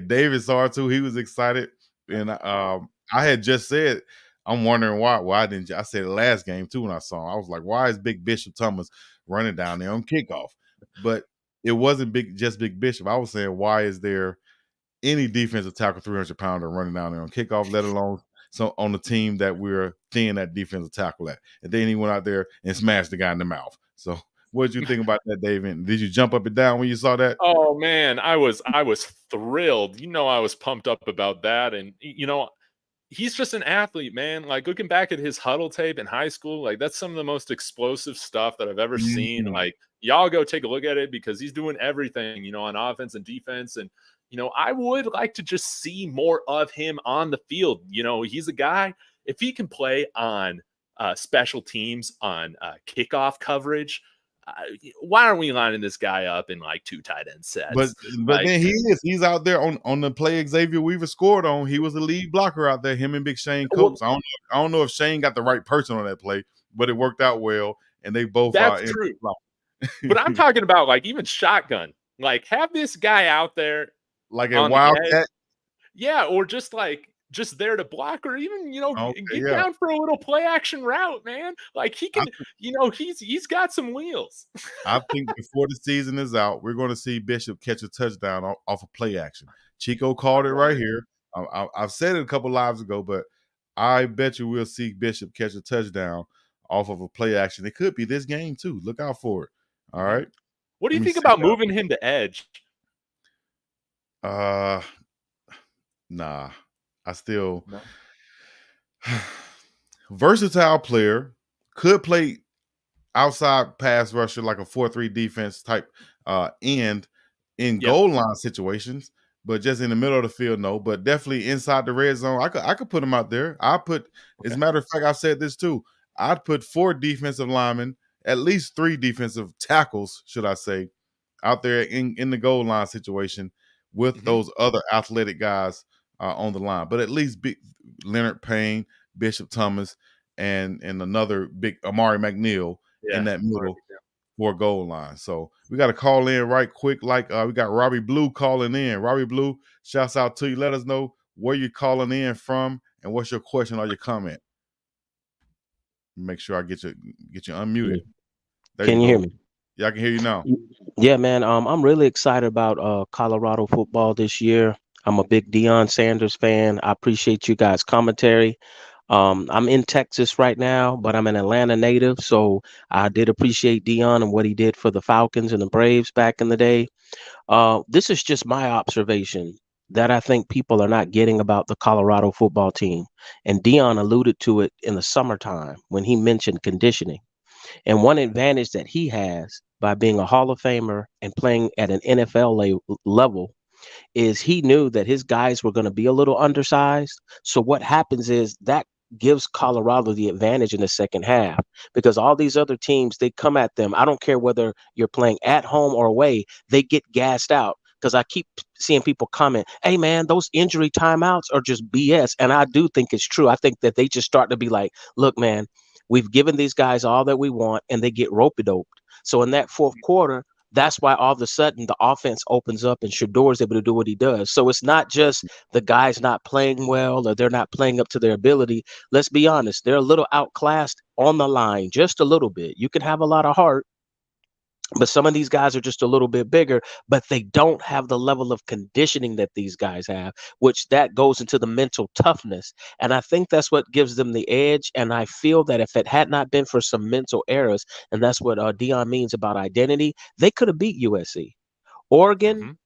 David saw it too. He was excited. And I had just said, I'm wondering why didn't you? I said it last game too when I saw him. I was like, why is Big Bishop Thomas running down there on kickoff? But it wasn't just Big Bishop. I was saying, why is there any defensive tackle 300-pounder running down there on kickoff, let alone on the team that we're thin that defensive tackle at? And then he went out there and smashed the guy in the mouth. So what did you think about that, David? Did you jump up and down when you saw that? Oh man, I was thrilled. I was pumped up about that. And he's just an athlete, man. Like looking back at his huddle tape in high school, like that's some of the most explosive stuff that I've ever seen. Like y'all go take a look at it because he's doing everything, on offense and defense. And I would like to just see more of him on the field. He's a guy, if he can play on special teams, on kickoff coverage, why aren't we lining this guy up in like 2 tight end sets? But then he's out there on the play Xavier Weaver scored on. He was the lead blocker out there, him and Big Shane Coates. I don't know if Shane got the right person on that play, but it worked out well, and they both that's true. But I'm talking about like even shotgun. Like have this guy out there like a wildcat. Yeah, or just there to block, or even get down for a little play action route, man. Like he can, he's got some wheels. I think before the season is out, we're going to see Bishop catch a touchdown off of play action. Chico called it right here. I've said it a couple lives ago, but I bet you we'll see Bishop catch a touchdown off of a play action. It could be this game too. Look out for it. All right. What do you think about moving him to edge? Nah. I still versatile player, could play outside pass rusher like a 4-3 defense type end in goal line situations, but just in the middle of the field, no. But definitely inside the red zone, I could put him out there. As a matter of fact, I've said this too. I'd put 4 defensive linemen, at least 3 defensive tackles, should I say, out there in the goal line situation with those other athletic guys on the line. But at least Leonard Payne, Bishop Thomas, and another big Amari McNeil in that middle for goal line. So we got to call in right quick. Like we got Robbie Blue calling in. Robbie Blue, shouts out to you. Let us know where you're calling in from and what's your question or your comment. Make sure I get you unmuted. Can you hear me? Yeah, I can hear you now. Yeah, man. I'm really excited about Colorado football this year. I'm a big Deion Sanders fan. I appreciate you guys' commentary. I'm in Texas right now, but I'm an Atlanta native, so I did appreciate Deion and what he did for the Falcons and the Braves back in the day. This is just my observation that I think people are not getting about the Colorado football team. And Deion alluded to it in the summertime when he mentioned conditioning. And one advantage that he has by being a Hall of Famer and playing at an NFL level is he knew that his guys were going to be a little undersized. So what happens is that gives Colorado the advantage in the second half because all these other teams, they come at them. I don't care whether you're playing at home or away, they get gassed out. Because I keep seeing people comment, hey, man, those injury timeouts are just BS. And I do think it's true. I think that they just start to be like, look, man, we've given these guys all that we want and they get rope-a-doped. So in that fourth quarter, that's why all of a sudden the offense opens up and Shador is able to do what he does. So it's not just the guys not playing well or they're not playing up to their ability. Let's be honest. They're a little outclassed on the line, just a little bit. You can have a lot of heart, but some of these guys are just a little bit bigger, but they don't have the level of conditioning that these guys have, which that goes into the mental toughness. And I think that's what gives them the edge. And I feel that if it had not been for some mental errors, and that's what Deion means about identity, they could have beat USC. Oregon,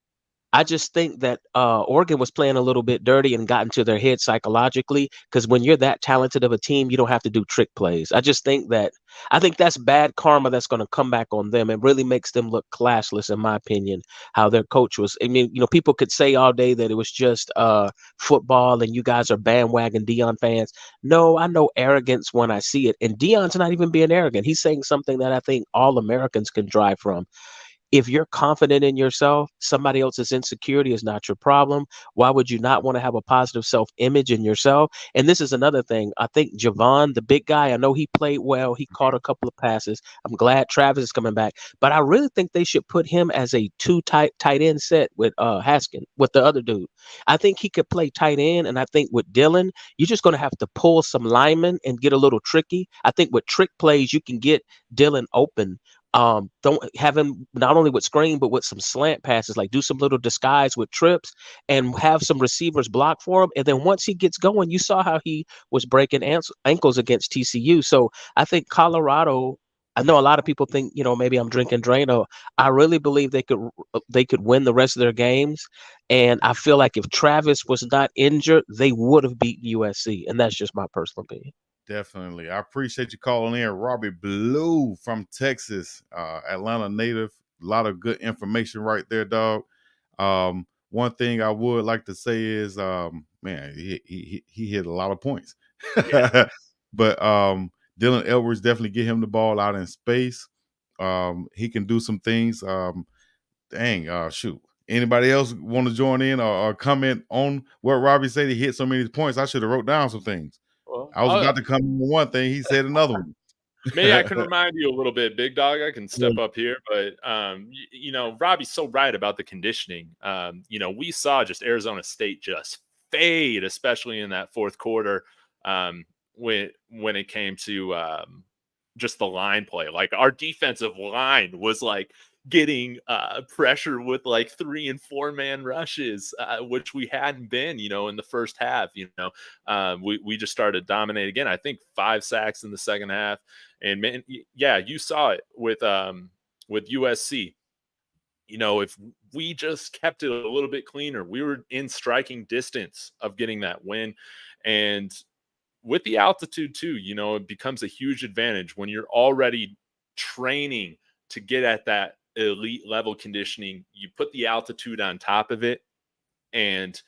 I just think that Oregon was playing a little bit dirty and got into their head psychologically. Because when you're that talented of a team, you don't have to do trick plays. I think that's bad karma that's going to come back on them. It really makes them look classless, in my opinion. How their coach was. I mean, people could say all day that it was just football and you guys are bandwagon Deion fans. No, I know arrogance when I see it, and Deion's not even being arrogant. He's saying something that I think all Americans can drive from. If you're confident in yourself, somebody else's insecurity is not your problem. Why would you not want to have a positive self image in yourself? And this is another thing. I think Javon, the big guy, I know he played well. He caught a couple of passes. I'm glad Travis is coming back, but I really think they should put him as a two tight end set with Haskin, with the other dude. I think he could play tight end, and I think with Dylan, you're just going to have to pull some linemen and get a little tricky. I think with trick plays, you can get Dylan open. Don't have him not only with screen but with some slant passes, like do some little disguise with trips and have some receivers block for him. And then once he gets going, you saw how he was breaking ankles against TCU. So I think Colorado. I know a lot of people think, maybe I'm drinking Drano. I really believe they could win the rest of their games, and I feel like if Travis was not injured, they would have beaten USC, and that's just my personal opinion. Definitely. I appreciate you calling in. Robbie Blue from Texas, Atlanta native. A lot of good information right there, dog. One thing I would like to say is, man, he hit a lot of points. Yeah. But Dylan Edwards, definitely get him the ball out in space. He can do some things. Shoot. Anybody else want to join in or comment on what Robbie said? He hit so many points. I should have wrote down some things. Well, I was about to come with one thing. He said another one. Maybe I can remind you a little bit, Big Dog. I can step up here, but Robbie's so right about the conditioning. We saw just Arizona State just fade, especially in that fourth quarter, when it came to just the line play. Like our defensive line was like getting pressure with like 3 and 4 man rushes, which we hadn't been, in the first half. We just started to dominate again. I think 5 sacks in the second half, and man, yeah, you saw it with USC. If we just kept it a little bit cleaner, we were in striking distance of getting that win. And with the altitude too, it becomes a huge advantage when you're already training to get at that elite level conditioning. You put the altitude on top of it, and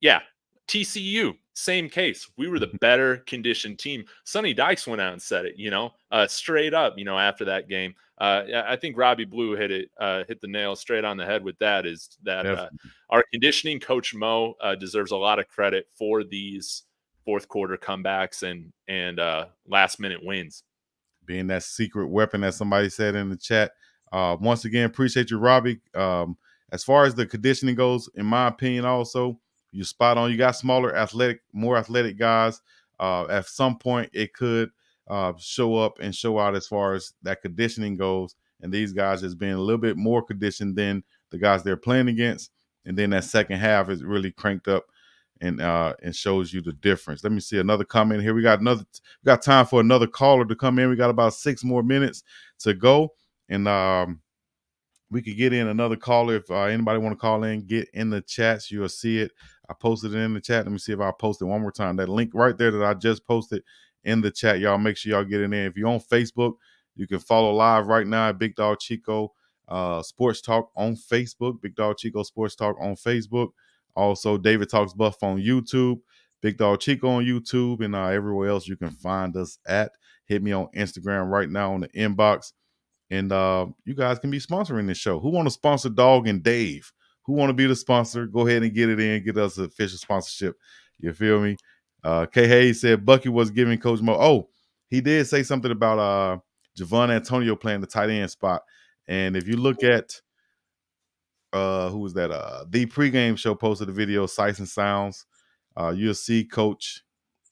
yeah, TCU, same case. We were the better conditioned team. Sonny Dykes went out and said it, straight up, after that game. I think Robbie Blue hit the nail straight on the head with that, is that our conditioning coach Mo deserves a lot of credit for these fourth quarter comebacks and last minute wins. Being that secret weapon, as somebody said in the chat. Once again, appreciate you, Robbie. As far as the conditioning goes, in my opinion, also, you're spot on. You got more athletic guys. At some point, it could show up and show out as far as that conditioning goes. And these guys has been a little bit more conditioned than the guys they're playing against. And then that second half is really cranked up and shows you the difference. Let me see another comment here. We got time for another caller to come in. We got about 6 more minutes to go. And we could get in another caller. If anybody want to call in, get in the chats. You'll see it. I posted it in the chat. Let me see if I post it one more time. That link right there that I just posted in the chat. Y'all make sure y'all get in there. If you're on Facebook, you can follow live right now at Big Dog Chico Sports Talk on Facebook. Big Dog Chico Sports Talk on Facebook. Also, David Talks Buff on YouTube. Big Dog Chico on YouTube, and everywhere else you can find us at. Hit me on Instagram right now on the inbox. And you guys can be sponsoring this show. Who want to sponsor Dog and Dave? Who want to be the sponsor? Go ahead and get it in. Get us an official sponsorship. You feel me? K. Hayes said Bucky was giving Coach Mo. Oh, he did say something about Javon Antonio playing the tight end spot. And if you look at who was that? The pregame show posted the video, Sights and Sounds. You'll see Coach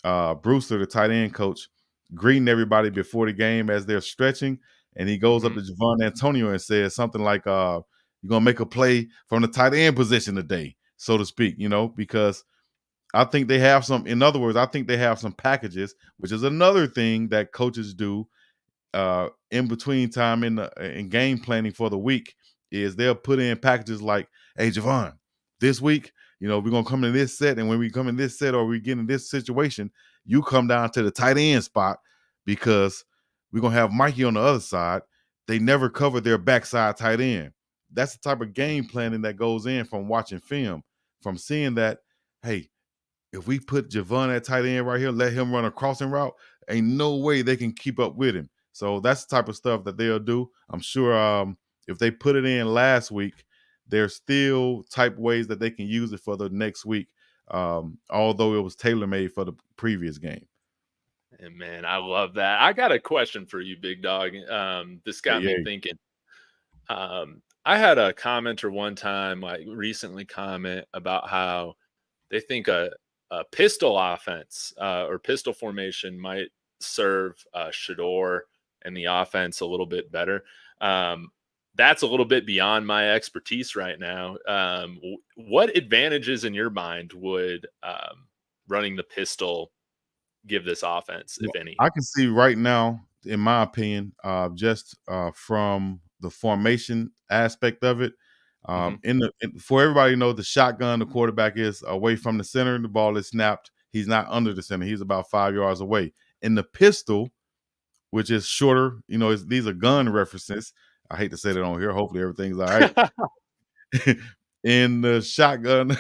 Brewster, the tight end coach, greeting everybody before the game as they're stretching. And he goes up to Javon Antonio and says something like, you're going to make a play from the tight end position today, so to speak, because I think they have some, in other words, I think they have some packages, which is another thing that coaches do in between time in game planning for the week, is they'll put in packages like, hey, Javon, this week, we're going to come in this set. And when we come in this set or we get in this situation, you come down to the tight end spot because we're going to have Mikey on the other side. They never cover their backside tight end. That's the type of game planning that goes in from watching film, from seeing that, hey, if we put Javon at tight end right here, let him run a crossing route, ain't no way they can keep up with him. So that's the type of stuff that they'll do. I'm sure if they put it in last week, there's still type ways that they can use it for the next week, although it was tailor-made for the previous game. And man, I love that. I got a question for you, Big Dog. This got me thinking. I had a commenter one time, like recently comment about how they think a pistol offense or pistol formation might serve Shedeur and the offense a little bit better. That's a little bit beyond my expertise right now. What advantages in your mind would running the pistol give this offense, if any? I can see right now, in my opinion, just from the formation aspect of it, for everybody to know, the shotgun, the quarterback is away from the center. The ball is snapped. He's not under the center. He's about 5 yards away. In the pistol, which is shorter, these are gun references. I hate to say that on here. Hopefully everything's all right. In the shotgun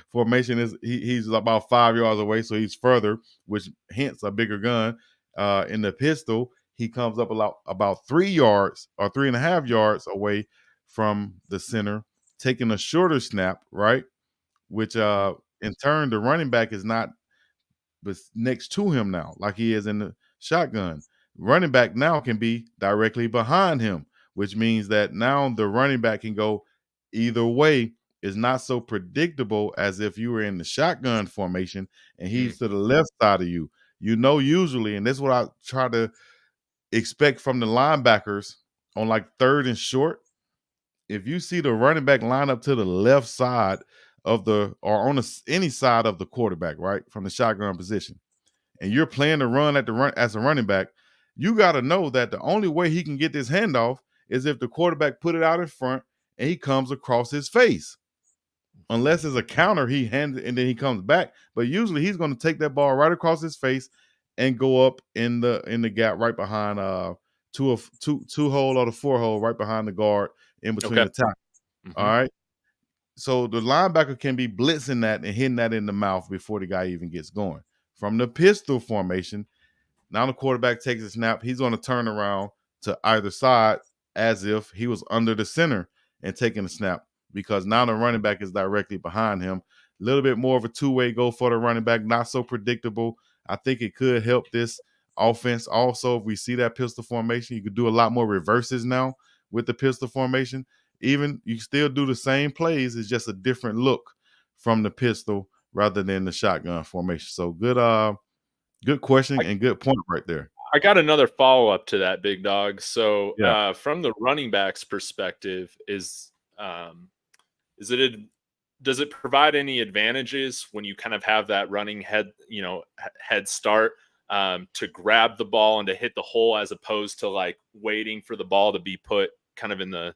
formation, he's about 5 yards away, so he's further, which hence a bigger gun. In the pistol, he comes up about 3 yards or 3.5 yards away from the center, taking a shorter snap, right? Which in turn, the running back is not next to him now, like he is in the shotgun. Running back now can be directly behind him, which means that now the running back can go either way. Is not so predictable as if you were in the shotgun formation and he's to the left side of you. Usually, and this is what I try to expect from the linebackers on like third and short. If you see the running back line up to the left side of or on any side of the quarterback, right, from the shotgun position, and you're playing the run as a running back, you got to know that the only way he can get this handoff is if the quarterback put it out in front and he comes across his face. Unless it's a counter, he hands it and then he comes back. But usually he's going to take that ball right across his face and go up in the gap right behind two hole or the 4 hole right behind the guard in between the tackle. All right. So the linebacker can be blitzing that and hitting that in the mouth before the guy even gets going. From the pistol formation, now the quarterback takes a snap. He's going to turn around to either side as if he was under the center and taking a snap, because now the running back is directly behind him. A little bit more of a two-way go for the running back, not so predictable. I think it could help this offense. Also, if we see that pistol formation, you could do a lot more reverses now with the pistol formation. Even you still do the same plays, it's just a different look from the pistol rather than the shotgun formation. So good question and good point right there. I got another follow-up to that, Big Dog. So from the running back's perspective, does it provide any advantages when you kind of have that running head start to grab the ball and to hit the hole, as opposed to like waiting for the ball to be put kind of in the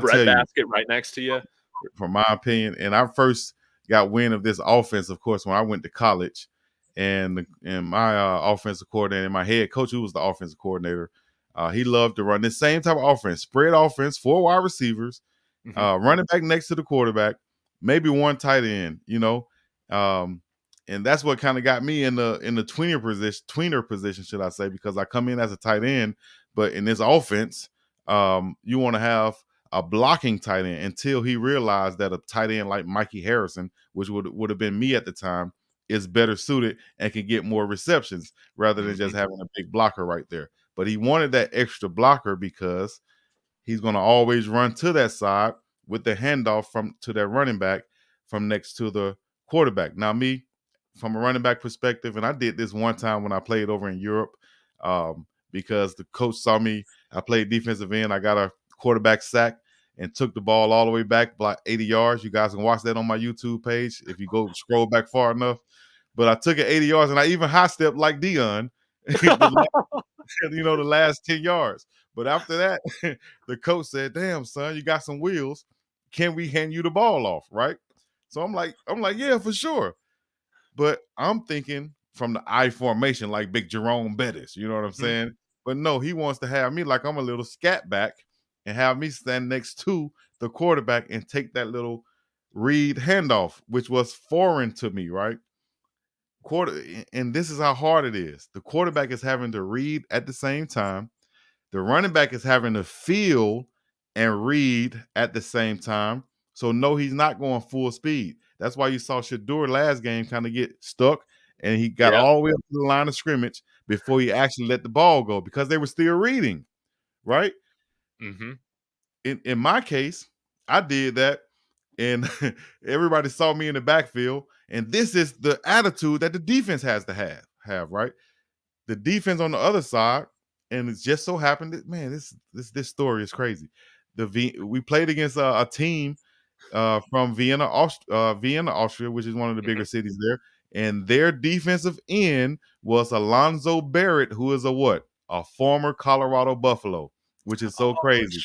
bread basket right next to you? From my opinion, and I first got wind of this offense, of course, when I went to college, and my offensive coordinator, my head coach, who was the offensive coordinator, he loved to run this same type of offense, spread offense, 4 wide receivers, running back next to the quarterback, maybe 1 tight end, and that's what kind of got me in the tweener position, should I say, because I come in as a tight end, but in this offense, you want to have a blocking tight end, until he realized that a tight end like Mikey Harrison, which would have been me at the time, is better suited and can get more receptions rather than just having a big blocker right there. But he wanted that extra blocker because he's going to always run to that side with the handoff to that running back from next to the quarterback. Now, me, from a running back perspective, and I did this one time when I played over in Europe, because the coach saw me. I played defensive end. I got a quarterback sack and took the ball all the way back about 80 yards. You guys can watch that on my YouTube page if you go scroll back far enough. But I took it 80 yards, and I even high stepped like Deion, the last 10 yards. But after that, the coach said, "Damn, son, you got some wheels." can we hand you the ball off, right? So I'm like, yeah, for sure. But I'm thinking from the I formation, like Big Jerome Bettis, you know what I'm saying? But no, he wants to have me like I'm a little scat back and have me stand next to the quarterback and take that little read handoff, which was foreign to me, right? And this is how hard it is. The quarterback is having to read at the same time. The running back is having to feel and read at the same time. So no, he's not going full speed. That's why you saw Shador last game kind of get stuck, and he got all the way up to the line of scrimmage before he actually let the ball go because they were still reading, right? Mm-hmm. In my case, I did that, and everybody saw me in the backfield. And this is the attitude that the defense has to have, right? The defense on the other side, and it just so happened that, man, this story is crazy. We played against a team from Vienna, Austria, which is one of the bigger cities there, and their defensive end was Alonzo Barrett, who is a former Colorado Buffalo, which is so crazy.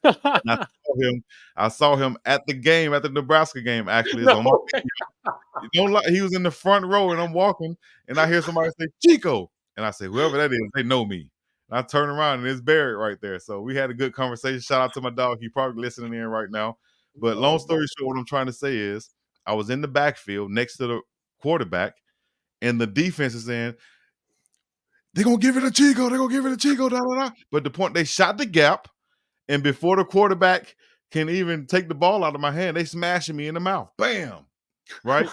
And I saw him at the game, at the Nebraska game. Actually, it's on my video. Don't lie, he was in the front row, and I'm walking, and I hear somebody say Chico, and I say, whoever that is, they know me. And I turn around, and it's Barrett right there. So we had a good conversation. Shout out to my dog. He probably listening in right now. But long story short, what I'm trying to say is, I was in the backfield next to the quarterback, and the defense is saying, they're gonna give it a Chico. They're gonna give it a Chico. Da, da, da. But the point, they shot the gap. And before the quarterback can even take the ball out of my hand, they smashing me in the mouth. Bam! Right?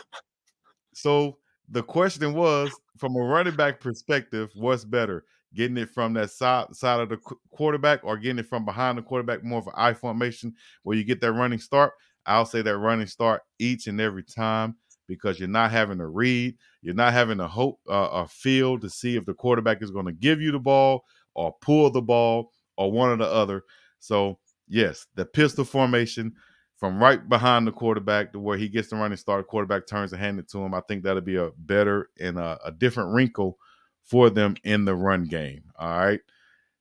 So the question was, from a running back perspective, what's better? Getting it from that side of the quarterback or getting it from behind the quarterback, more of an I formation where you get that running start? I'll say that running start each and every time because you're not having to read. You're not having to hope a feel to see if the quarterback is going to give you the ball or pull the ball or one or the other. So, yes, the pistol formation from right behind the quarterback to where he gets the running start, the quarterback turns and hands it to him. I think that'll be a better and a different wrinkle for them in the run game. All right.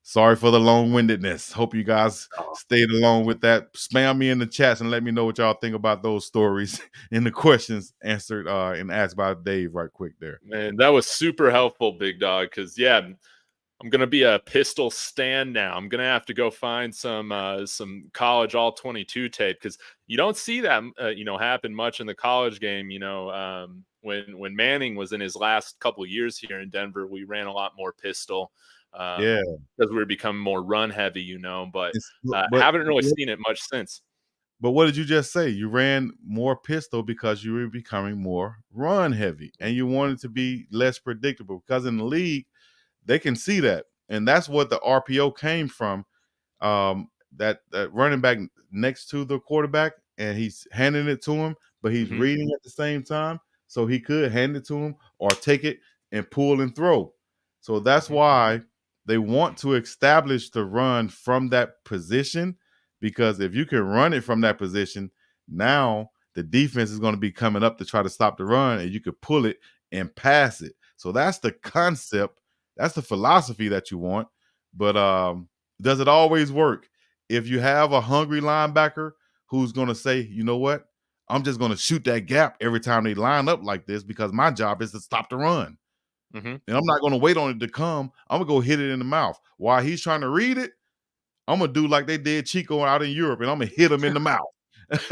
Sorry for the long-windedness. Hope you guys stayed along with that. Spam me in the chats and let me know what y'all think about those stories and the questions answered and asked by Dave right quick there. Man, that was super helpful, Big Dog, because, yeah, I'm going to be a pistol stand now. I'm going to have to go find some college all-22 tape because you don't see that, happen much in the college game. When Manning was in his last couple of years here in Denver, we ran a lot more pistol. Because we were becoming more run heavy, but haven't really seen it much since. But what did you just say? You ran more pistol because you were becoming more run heavy and you wanted to be less predictable because in the league, they can see that. And that's what the RPO came from. That running back next to the quarterback and he's handing it to him, but he's reading at the same time. So he could hand it to him or take it and pull and throw. So that's why they want to establish the run from that position, because if you can run it from that position, now the defense is going to be coming up to try to stop the run and you could pull it and pass it. So that's the concept. That's the philosophy that you want. But does it always work? If you have a hungry linebacker who's going to say, you know what, I'm just going to shoot that gap every time they line up like this because my job is to stop the run. And I'm not going to wait on it to come. I'm going to go hit it in the mouth. While he's trying to read it, I'm going to do like they did Chico out in Europe, and I'm going to hit him in the mouth. Because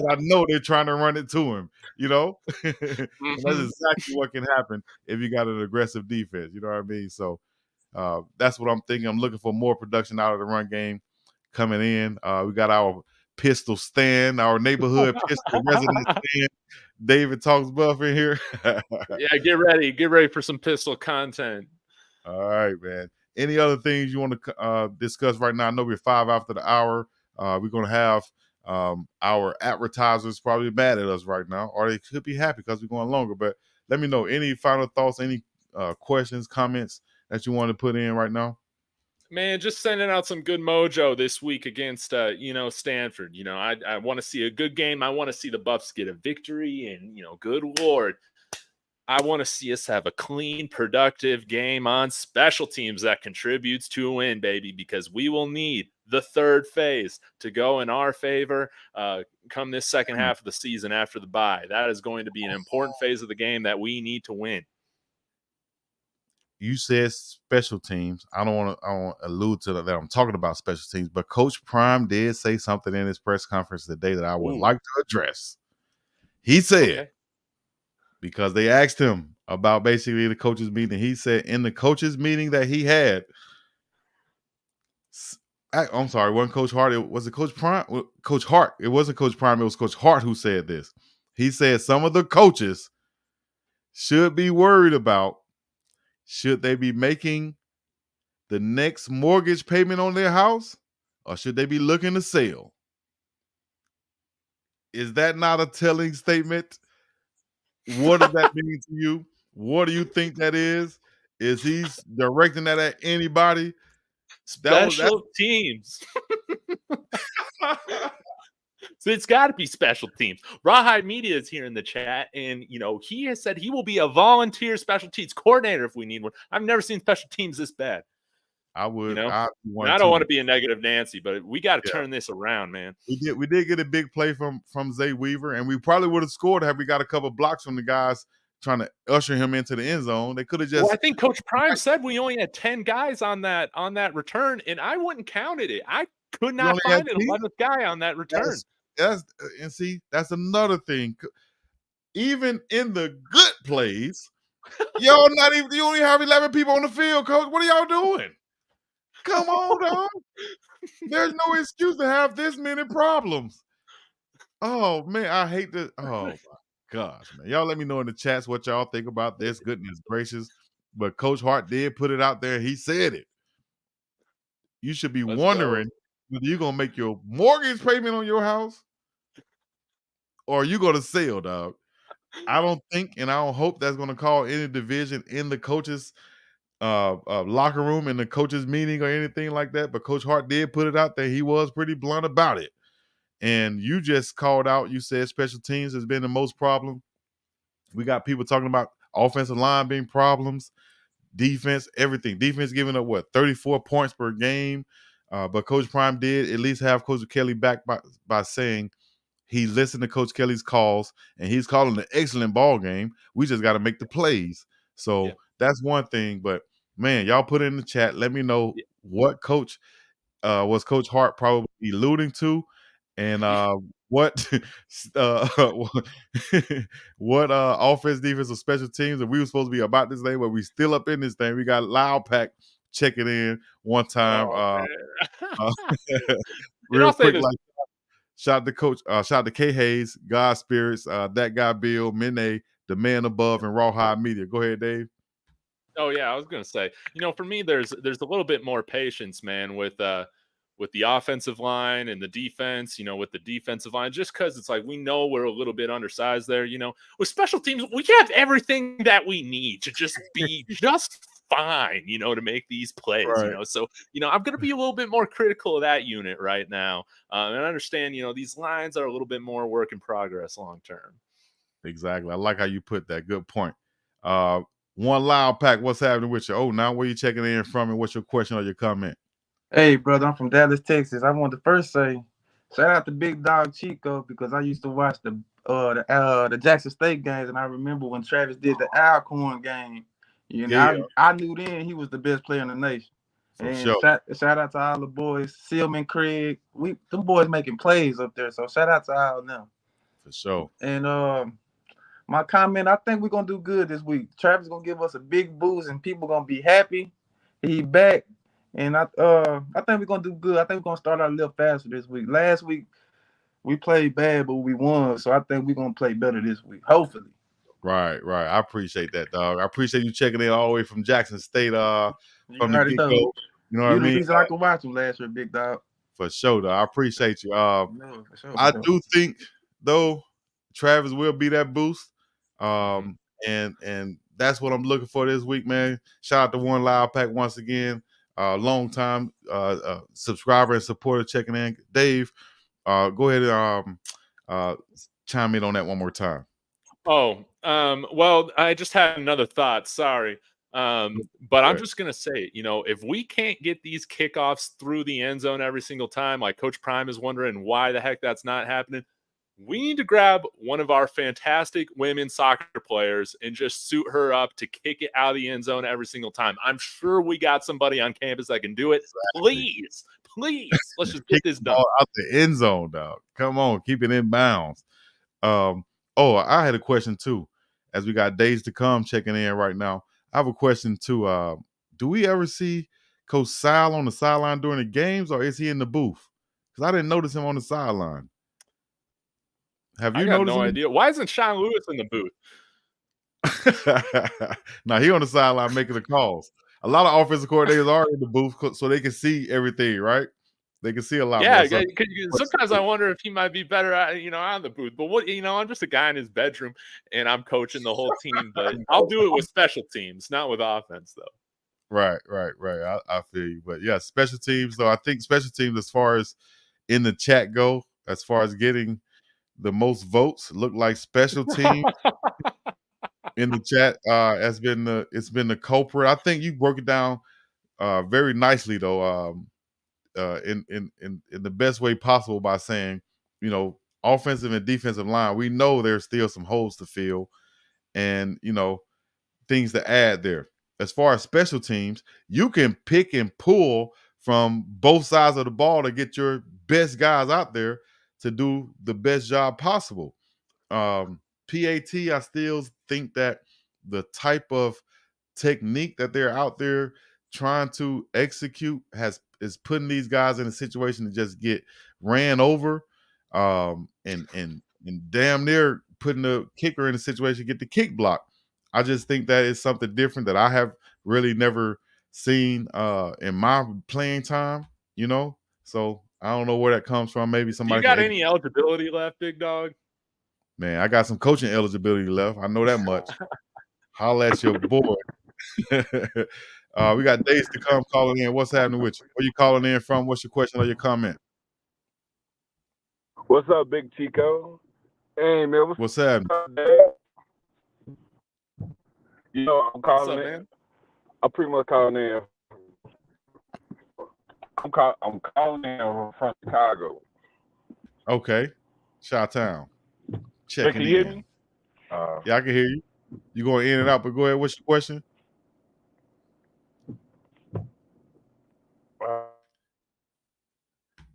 I know they're trying to run it to him, And that's exactly what can happen if you got an aggressive defense. You know what I mean? So that's what I'm thinking. I'm looking for more production out of the run game coming in. We got our pistol stand, our neighborhood pistol resident stand. David Talks Buff in here. Yeah, get ready for some pistol content. All right, man. Any other things you want to discuss right now? I know we're 5 after the hour. We're going to have our advertisers probably mad at us right now, or they could be happy because we're going longer. But let me know any final thoughts, any questions, comments that you want to put in right now. Man, just sending out some good mojo this week against, Stanford. I want to see a good game. I want to see the Buffs get a victory, and good Lord, I want to see us have a clean, productive game on special teams that contributes to a win, baby, because we will need the third phase to go in our favor come this second half of the season after the bye. That is going to be an important phase of the game that we need to win. You said special teams. I don't want to allude to that I'm talking about special teams, but Coach Prime did say something in his press conference today that I would like to address. He said, because they asked him about basically the coaches meeting, he said in the coaches meeting that he had, I'm sorry, it wasn't Coach Hart. It was Coach Prime. Coach Hart. It wasn't Coach Prime. It was Coach Hart who said this. He said some of the coaches should be worried about should they be making the next mortgage payment on their house or should they be looking to sell? Is that not a telling statement? What does that mean to you? What do you think that is? Is he directing that at anybody? Special teams. So it's got to be special teams. Rawhide Media is here in the chat, and he has said he will be a volunteer special teams coordinator if we need one. I've never seen special teams this bad. I would. I don't want to be a negative Nancy, but we got to turn this around, man. We did get a big play from Zay Weaver, and we probably would have scored had we got a couple blocks from the guys trying to usher him into the end zone. They could have just. Well, I think Coach Prime said we only had 10 guys on that return, and I wouldn't counted it. I could not find an 11th guy on that return. That's another thing. Even in the good plays, y'all not even. You only have 11 people on the field, coach. What are y'all doing? Come on, dog. There's no excuse to have this many problems. Oh man, I hate this. Oh my gosh, man. Y'all let me know in the chats what y'all think about this. Goodness gracious. But Coach Hart did put it out there. He said it. You should be wondering whether you're gonna make your mortgage payment on your house or are you gonna sell, dog. I don't think and I don't hope that's gonna cause any division in the coaches' locker room in the coaches meeting or anything like that, but Coach Hart did put it out there. He was pretty blunt about it. And you just called out, you said special teams has been the most problem. We got people talking about offensive line being problems, defense, everything. Defense giving up 34 points per game. But Coach Prime did at least have Coach Kelly back by saying he listened to Coach Kelly's calls and he's calling an excellent ball game. We just got to make the plays. So that's one thing. But man, y'all put it in the chat. Let me know what coach was Coach Hart probably alluding to, and what what offense, defense, or special teams. And we were supposed to be about this thing, but we still up in this thing. We got Loud Pack checking in one time. Real quick, like shout to Coach, shout to K Hayes, God Spirits, that guy Bill, Mene, the man above, and Rawhide Media. Go ahead, Dave. Oh yeah, I was gonna say, for me, there's a little bit more patience, man, with the offensive line and the defense, with the defensive line, just because it's like we know we're a little bit undersized there. With special teams, we have everything that we need to just be just fine, to make these plays. Right. So I'm gonna be a little bit more critical of that unit right now, and I understand, these lines are a little bit more work in progress long term. Exactly. I like how you put that. Good point. One Loud Pack, what's happening with you? Oh, now where you checking in from and what's your question or your comment? Hey, brother, I'm from Dallas, Texas. I want to first say shout out to Big Dog Chico because I used to watch the Jackson State games, and I remember when Travis did the Alcorn game. I knew then he was the best player in the nation. For sure. Shout out to all the boys, Sealman, Craig. Them boys making plays up there. So shout out to all of them. For sure. And my comment, I think we're gonna do good this week. Travis gonna give us a big boost, and people gonna be happy. He back, and I think we're gonna do good. I think we're gonna start out a little faster this week. Last week we played bad, but we won. So I think we're gonna play better this week, hopefully. Right. I appreciate that, dog. I appreciate you checking in all the way from Jackson State. From the get-go. You know what I mean? The reason I could watch him last year, Big Dog. For sure, dog. I appreciate you. For sure. I do think though Travis will be that boost. And that's what I'm looking for this week, man. Shout out to One Loud Pack once again. Long time subscriber and supporter checking in. Dave, go ahead and chime in on that one more time. Well, I just had another thought. Sorry. But I'm just gonna say, if we can't get these kickoffs through the end zone every single time, like Coach Prime is wondering why the heck that's not happening, we need to grab one of our fantastic women's soccer players and just suit her up to kick it out of the end zone every single time. I'm sure we got somebody on campus that can do it. Please, let's just get this done. Out the end zone, dog. Come on, keep it in bounds. I had a question too. As we got days to come checking in right now, I have a question too. Do we ever see Coach Sal on the sideline during the games, or is he in the booth? Because I didn't notice him on the sideline. Have you noticed? No idea. Why isn't Sean Lewis in the booth? Now he on the sideline making the calls. A lot of offensive coordinators are in the booth so they can see everything, right? They can see a lot more. Yeah, sometimes I wonder if he might be better at, on the booth. But I'm just a guy in his bedroom and I'm coaching the whole team. But I'll do it with special teams, not with offense, though. Right. I feel you. But yeah, special teams, though. I think special teams, as far as in the chat go, as far as getting the most votes, look like special teams in the chat it's been the culprit. I think you broke it down very nicely, though. In the best way possible by saying, offensive and defensive line, we know there's still some holes to fill and, things to add there. As far as special teams, you can pick and pull from both sides of the ball to get your best guys out there to do the best job possible. PAT, I still think that the type of technique that they're out there trying to execute is putting these guys in a situation to just get ran over, and damn near putting the kicker in a situation to get the kick block. I just think that is something different that I have really never seen in my playing time, So I don't know where that comes from. Maybe somebody. You got any eligibility left, big dog? Man, I got some coaching eligibility left. I know that much. Holla at your boy. We got days to come calling in. What's happening with you? Where you calling in from? What's your question or your comment? What's up, Big Chico? Hey, man. What's happening? I'm calling in. Man? I'm pretty much calling in. I'm calling in from Chicago. Okay. Chi-Town. Checking can you in. Hear me? Yeah, I can hear you. You going in and out, but go ahead. What's your question?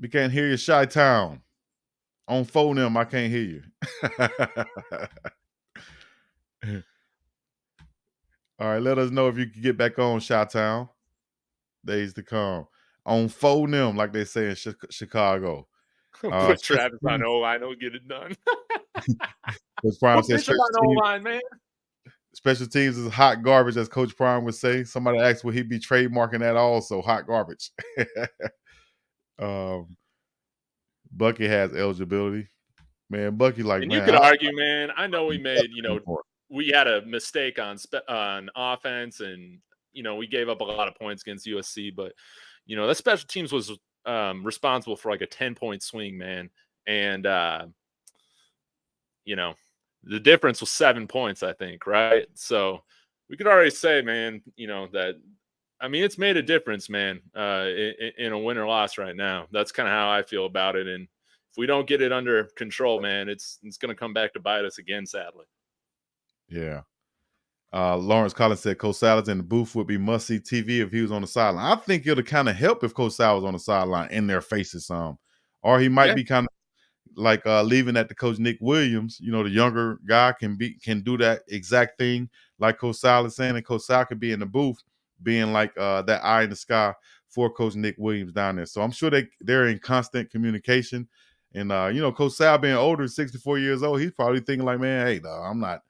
We can't hear you, Chi-Town. On phone them, I can't hear you. All right, let us know if you can get back on Chi-Town. Days to come. On phone them, like they say in Chicago. Put Travis on O-line, he'll get it done. Coach Prime says Bishop on O-line, man. Special teams is hot garbage, as Coach Prime would say. Somebody asked, will he be trademarking that also? Hot garbage. Bucky has eligibility. Man, Bucky and you could argue, man. I know we made, we had a mistake on offense, and we gave up a lot of points against USC, but that special teams was responsible for like a 10-point swing, man, and the difference was 7 points, I think, right? So we could already say, man, that it's made a difference, man, in a win or loss right now. That's kind of how I feel about it, and if we don't get it under control, man, it's going to come back to bite us again, sadly. Yeah. Lawrence Collins said Coach Sal's in the booth would be must-see TV if he was on the sideline. I think it'll kind of help if Coach Sal was on the sideline in their faces some. Or he might be kind of like leaving at the Coach Nick Williams. The younger guy can do that exact thing like Coach Sal is saying, and Coach Sal could be in the booth being like that eye in the sky for Coach Nick Williams down there. So I'm sure they're in constant communication. And, Coach Sal being older, 64 years old, he's probably thinking like, man, hey, dog, I'm not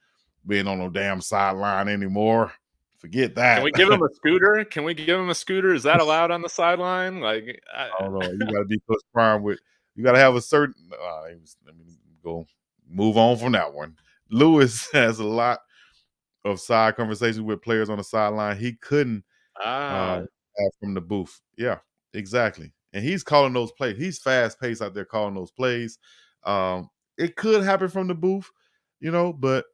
being on no damn sideline anymore. Forget that. Can we give him a scooter? Is that allowed on the sideline? Like, I don't know. You got to be Coach Prime with. You got to have a certain. Let me go move on from that one. Lewis has a lot of side conversations with players on the sideline. He couldn't have from the booth. Yeah, exactly. And he's calling those plays. He's fast paced out there calling those plays. It could happen from the booth, but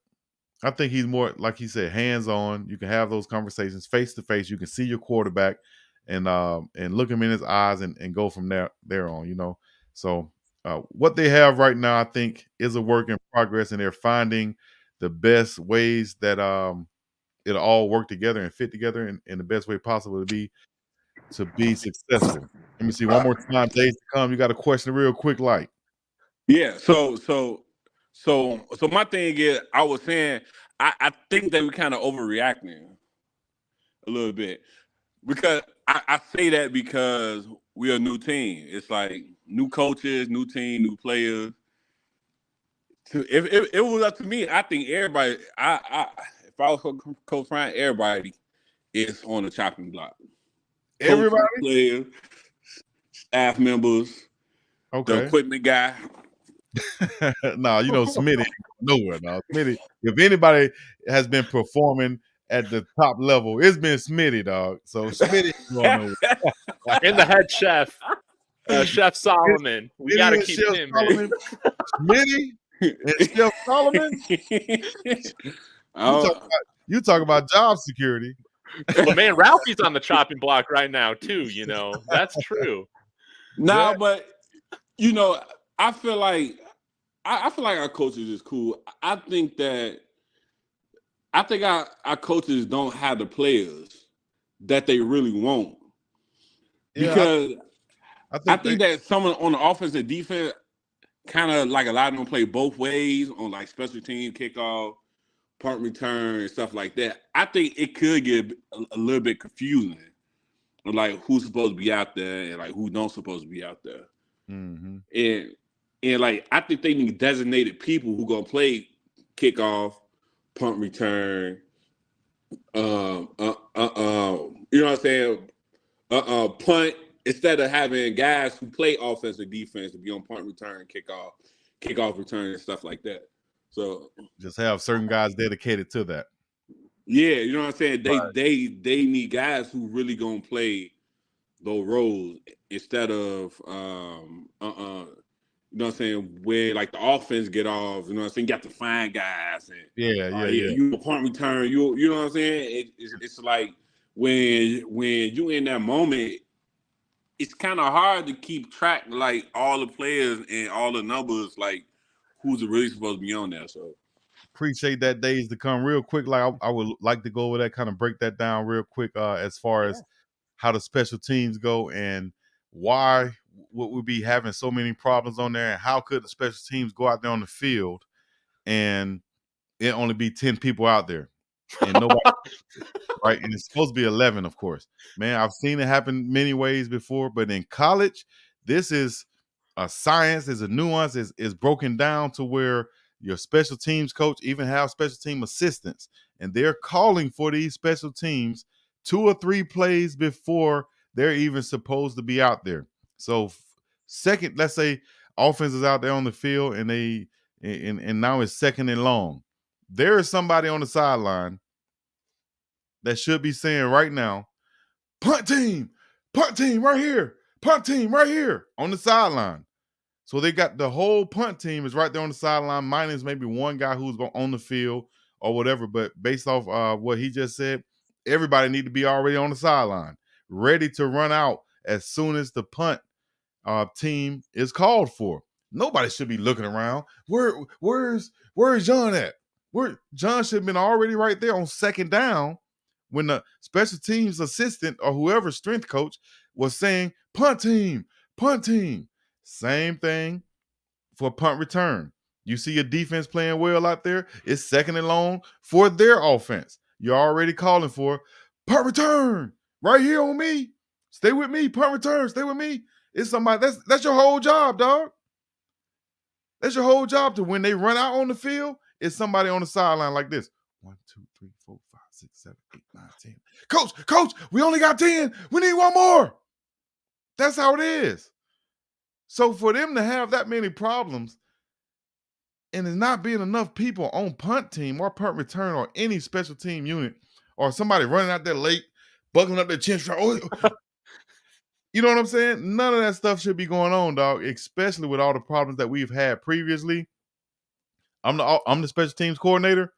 I think he's more, like he said, hands-on. You can have those conversations face to face. You can see your quarterback and look him in his eyes and go from there on, you know. So what they have right now, I think, is a work in progress, and they're finding the best ways that it'll all work together and fit together in the best way possible to be successful. Let me see one more time. Days to come. You got a question real quick, like. Yeah. So my thing is, I was saying, I think that we kind of overreacting a little bit, because I say that because we're a new team. It's like new coaches, new team, new players. If it was up to me, I think everybody. If I was Coach Ryan, everybody is on the chopping block. Everybody, coaches, players, staff members, the equipment guy. No, you know, Smitty ain't nowhere now. Smitty, if anybody has been performing at the top level, it's been Smitty, dog. So Smitty ain't going nowhere. And the head chef, Chef Solomon. We got to keep Chef him, Solomon, man. Smitty and Chef Solomon. You talk about job security. Well, man, Ralphie's on the chopping block right now too. You know, that's true. No, but you know, I feel like our coaches is cool. I think our coaches don't have the players that they really want. Because I think that someone on the offense and defense kind of like a lot of them play both ways on like special team, kickoff, punt return, and stuff like that. I think it could get a little bit confusing, like who's supposed to be out there and like who don't supposed to be out there. Mm-hmm. And like I think they need designated people who gonna play kickoff, punt return, you know what I'm saying? Punt, instead of having guys who play offense or defense to be on punt return, kickoff return, and stuff like that. So just have certain guys dedicated to that. Yeah, you know what I'm saying? They need guys who really gonna play those roles instead of you know what I'm saying, where like the offense get off, you know what I'm saying, you got to find guys and yeah. You punt return, you know what I'm saying? It's like when you in that moment, it's kind of hard to keep track like all the players and all the numbers, like who's really supposed to be on there. So appreciate that. Days to come. Real quick, like I would like to go over that, kind of break that down real quick as far as how the special teams go and why would we be having so many problems on there, and how could the special teams go out there on the field and it only be 10 people out there and nobody right? And it's supposed to be 11, of course. Man, I've seen it happen many ways before, but in college, this is a science, is a nuance, is broken down to where your special teams coach even have special team assistants, and they're calling for these special teams 2 or 3 plays before they're even supposed to be out there. So second, let's say offense is out there on the field and and now it's second and long. There is somebody on the sideline that should be saying right now, punt team right here, punt team right here on the sideline. So they got the whole punt team is right there on the sideline, minus maybe one guy who's on the field or whatever. But based off what he just said, everybody need to be already on the sideline, ready to run out as soon as the punt team is called for. Nobody should be looking around. Where's John at? John should have been already right there on second down when the special teams assistant or whoever strength coach was saying punt team. Same thing for punt return. You see your defense playing well out there, it's second and long for their offense. You're already calling for punt return right here on me. Stay with me, punt return, stay with me. It's somebody, that's your whole job, dog. That's your whole job. To when they run out on the field, it's somebody on the sideline like this. 1, 2, 3, 4, 5, 6, 7, 8, 9, 10. Coach, we only got 10. We need one more. That's how it is. So for them to have that many problems and there's not being enough people on punt team or punt return or any special team unit, or somebody running out there late, buckling up their chin strap. You know what I'm saying? None of that stuff should be going on, dog, especially with all the problems that we've had previously. I'm the special teams coordinator.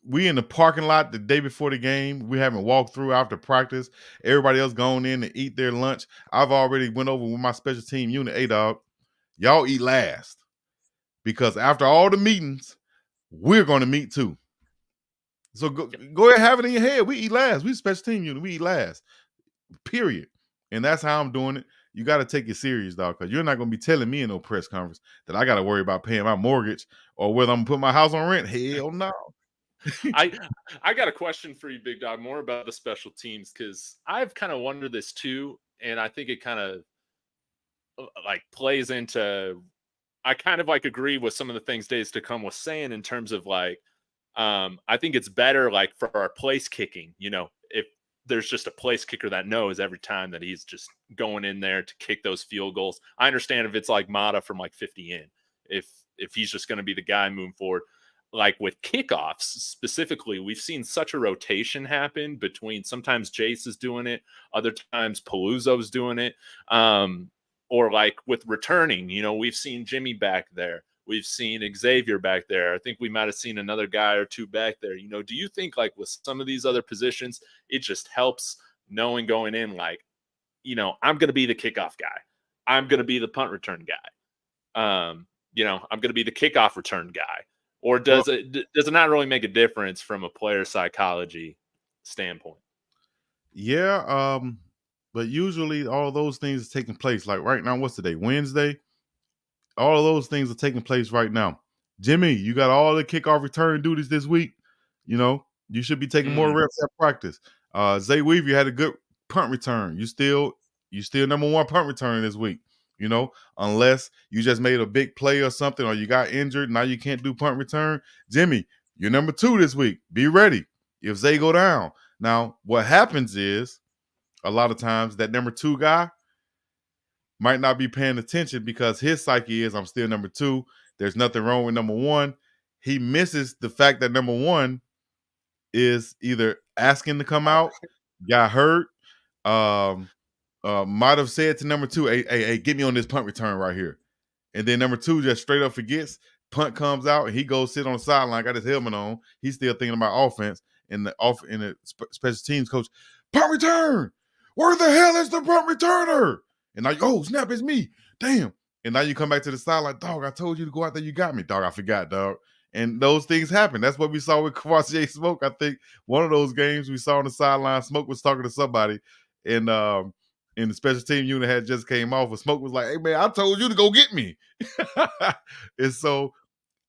we in the parking lot the day before the game. We haven't walked through after practice. Everybody else gone in to eat their lunch. I've already went over with my special team unit. Hey, dog, y'all eat last because after all the meetings, we're going to meet too. So go ahead, have it in your head. We eat last. We special team unit. We eat last. Period. And that's how I'm doing it. You got to take it serious, dog, because you're not going to be telling me in no press conference that I got to worry about paying my mortgage or whether I'm going to put my house on rent. Hell no. I got a question for you, Big Dog, more about the special teams, because I've kind of wondered this too, and I think it kind of like plays into. I kind of like agree with some of the things Days to Come was saying in terms of like, I think it's better like for our place kicking. You know, if there's just a place kicker that knows every time that he's just going in there to kick those field goals. I understand if it's like Mata from like 50 in, if he's just going to be the guy moving forward. Like with kickoffs specifically, we've seen such a rotation happen between sometimes Jace is doing it, other times Paluzzo's doing it. Or like with returning, you know, we've seen Jimmy back there. We've seen Xavier back there. I think we might have seen another guy or two back there. You know, do you think like with some of these other positions, it just helps knowing going in, like, you know, I'm going to be the kickoff guy. I'm going to be the punt return guy. You know, I'm going to be the kickoff return guy. Or does it not really make a difference from a player psychology standpoint? Yeah, but usually all those things are taking place. Like right now, what's today? Wednesday. All of those things are taking place right now. Jimmy, you got all the kickoff return duties this week. You know, you should be taking more reps at practice. Zay Weaver, you had a good punt return. You still number one punt return this week. You know, unless you just made a big play or something, or you got injured, now you can't do punt return. Jimmy, you're number 2 this week. Be ready if Zay go down. Now, what happens is a lot of times that number 2 guy might not be paying attention because his psyche is, I'm still number 2. There's nothing wrong with number 1. He misses the fact that number 1 is either asking to come out, got hurt, might have said to number 2, hey, get me on this punt return right here. And then number 2 just straight up forgets. Punt comes out and he goes sit on the sideline, got his helmet on. He's still thinking about offense. And the special teams coach, punt return. Where the hell is the punt returner? And like, oh snap, it's me. Damn. And now you come back to the sideline, dog. I told you to go out there. You got me, dog. I forgot, dog. And those things happen. That's what we saw with Kawhi Smoke. I think one of those games we saw on the sideline, Smoke was talking to somebody, and the special team unit had just came off, and Smoke was like, hey, man, I told you to go get me. And so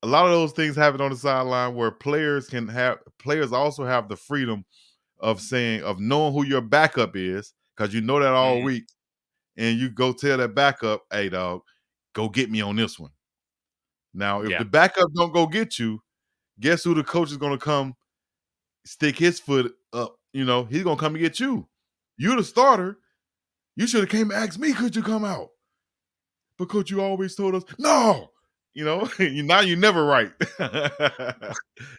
a lot of those things happen on the sideline where players also have the freedom of knowing who your backup is, because you know that all week, and you go tell that backup, hey, dog, go get me on this one. Now, if the backup don't go get you, guess who the coach is going to come stick his foot up? You know, he's going to come and get you. You're the starter. You should have came and asked me, could you come out? But coach, you always told us, no. You know, now you're never right.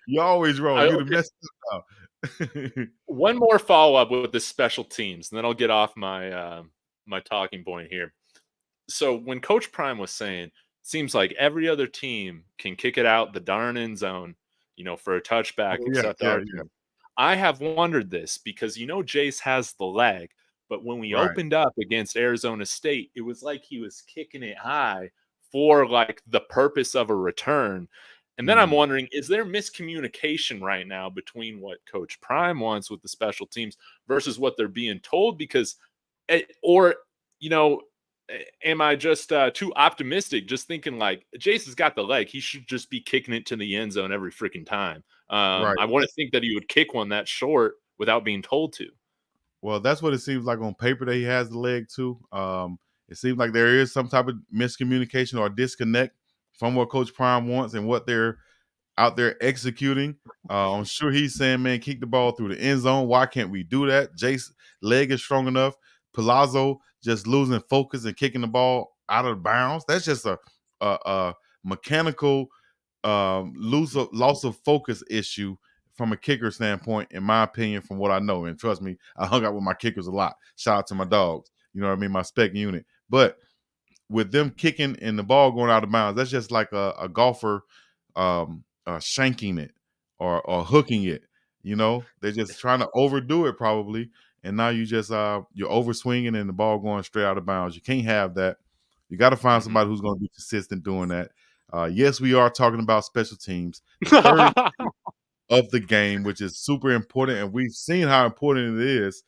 You're always wrong. You're the messed up now. One more follow-up with the special teams, and then I'll get off my my talking point here. So when Coach Prime was saying, seems like every other team can kick it out the darn end zone, you know, for a touchback, except our team. I have wondered this because, you know, Jace has the leg, but when we opened up against Arizona State, it was like he was kicking it high for like the purpose of a return. And then I'm wondering, is there miscommunication right now between what Coach Prime wants with the special teams versus what they're being told? Because, or, you know, am I just too optimistic, just thinking like Jace has got the leg, he should just be kicking it to the end zone every freaking time. I want to think that he would kick one that short without being told to. Well, that's what it seems like on paper that he has the leg too. It seems like there is some type of miscommunication or disconnect from what Coach Prime wants and what they're out there executing. I'm sure he's saying, man, kick the ball through the end zone. Why can't we do that? Jace's leg is strong enough. Palazzo just losing focus and kicking the ball out of bounds. That's just a mechanical loss of focus issue from a kicker standpoint, in my opinion, from what I know. And trust me, I hung out with my kickers a lot. Shout out to my dogs. You know what I mean? My spec unit. But with them kicking and the ball going out of bounds, that's just like a golfer shanking it or hooking it. You know, they're just trying to overdo it probably, and now you just you're overswinging and the ball going straight out of bounds. You can't have that. You got to find somebody who's going to be consistent doing that. Yes, we are talking about special teams, the third of the game, which is super important, and we've seen how important it is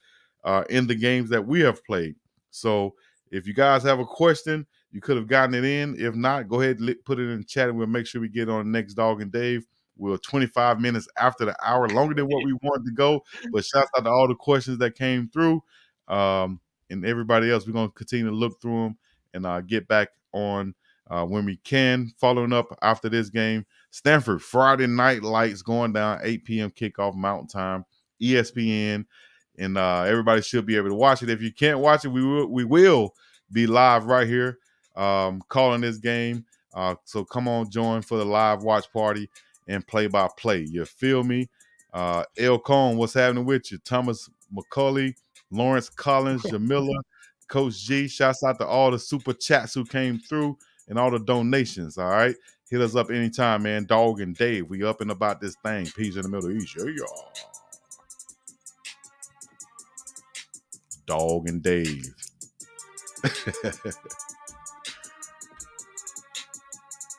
in the games that we have played. So if you guys have a question, you could have gotten it in. If not, go ahead and put it in the chat, and we'll make sure we get on next Dog and Dave. We're 25 minutes after the hour, longer than what we wanted to go. But shouts out to all the questions that came through, and everybody else. We're going to continue to look through them and get back on when we can. Following up after this game, Stanford, Friday Night Lights going down, 8 p.m. kickoff Mountain Time, ESPN, and everybody should be able to watch it. If you can't watch it, we will be live right here calling this game. So come on, join for the live watch party and play-by-play. You feel me? El Cone, what's happening with you? Thomas McCulley, Lawrence Collins, Jamila, Coach G. Shouts out to all the super chats who came through and all the donations, all right? Hit us up anytime, man. Dog and Dave, we up and about this thing. Peace in the Middle East. Yeah, y'all. Dog and Dave.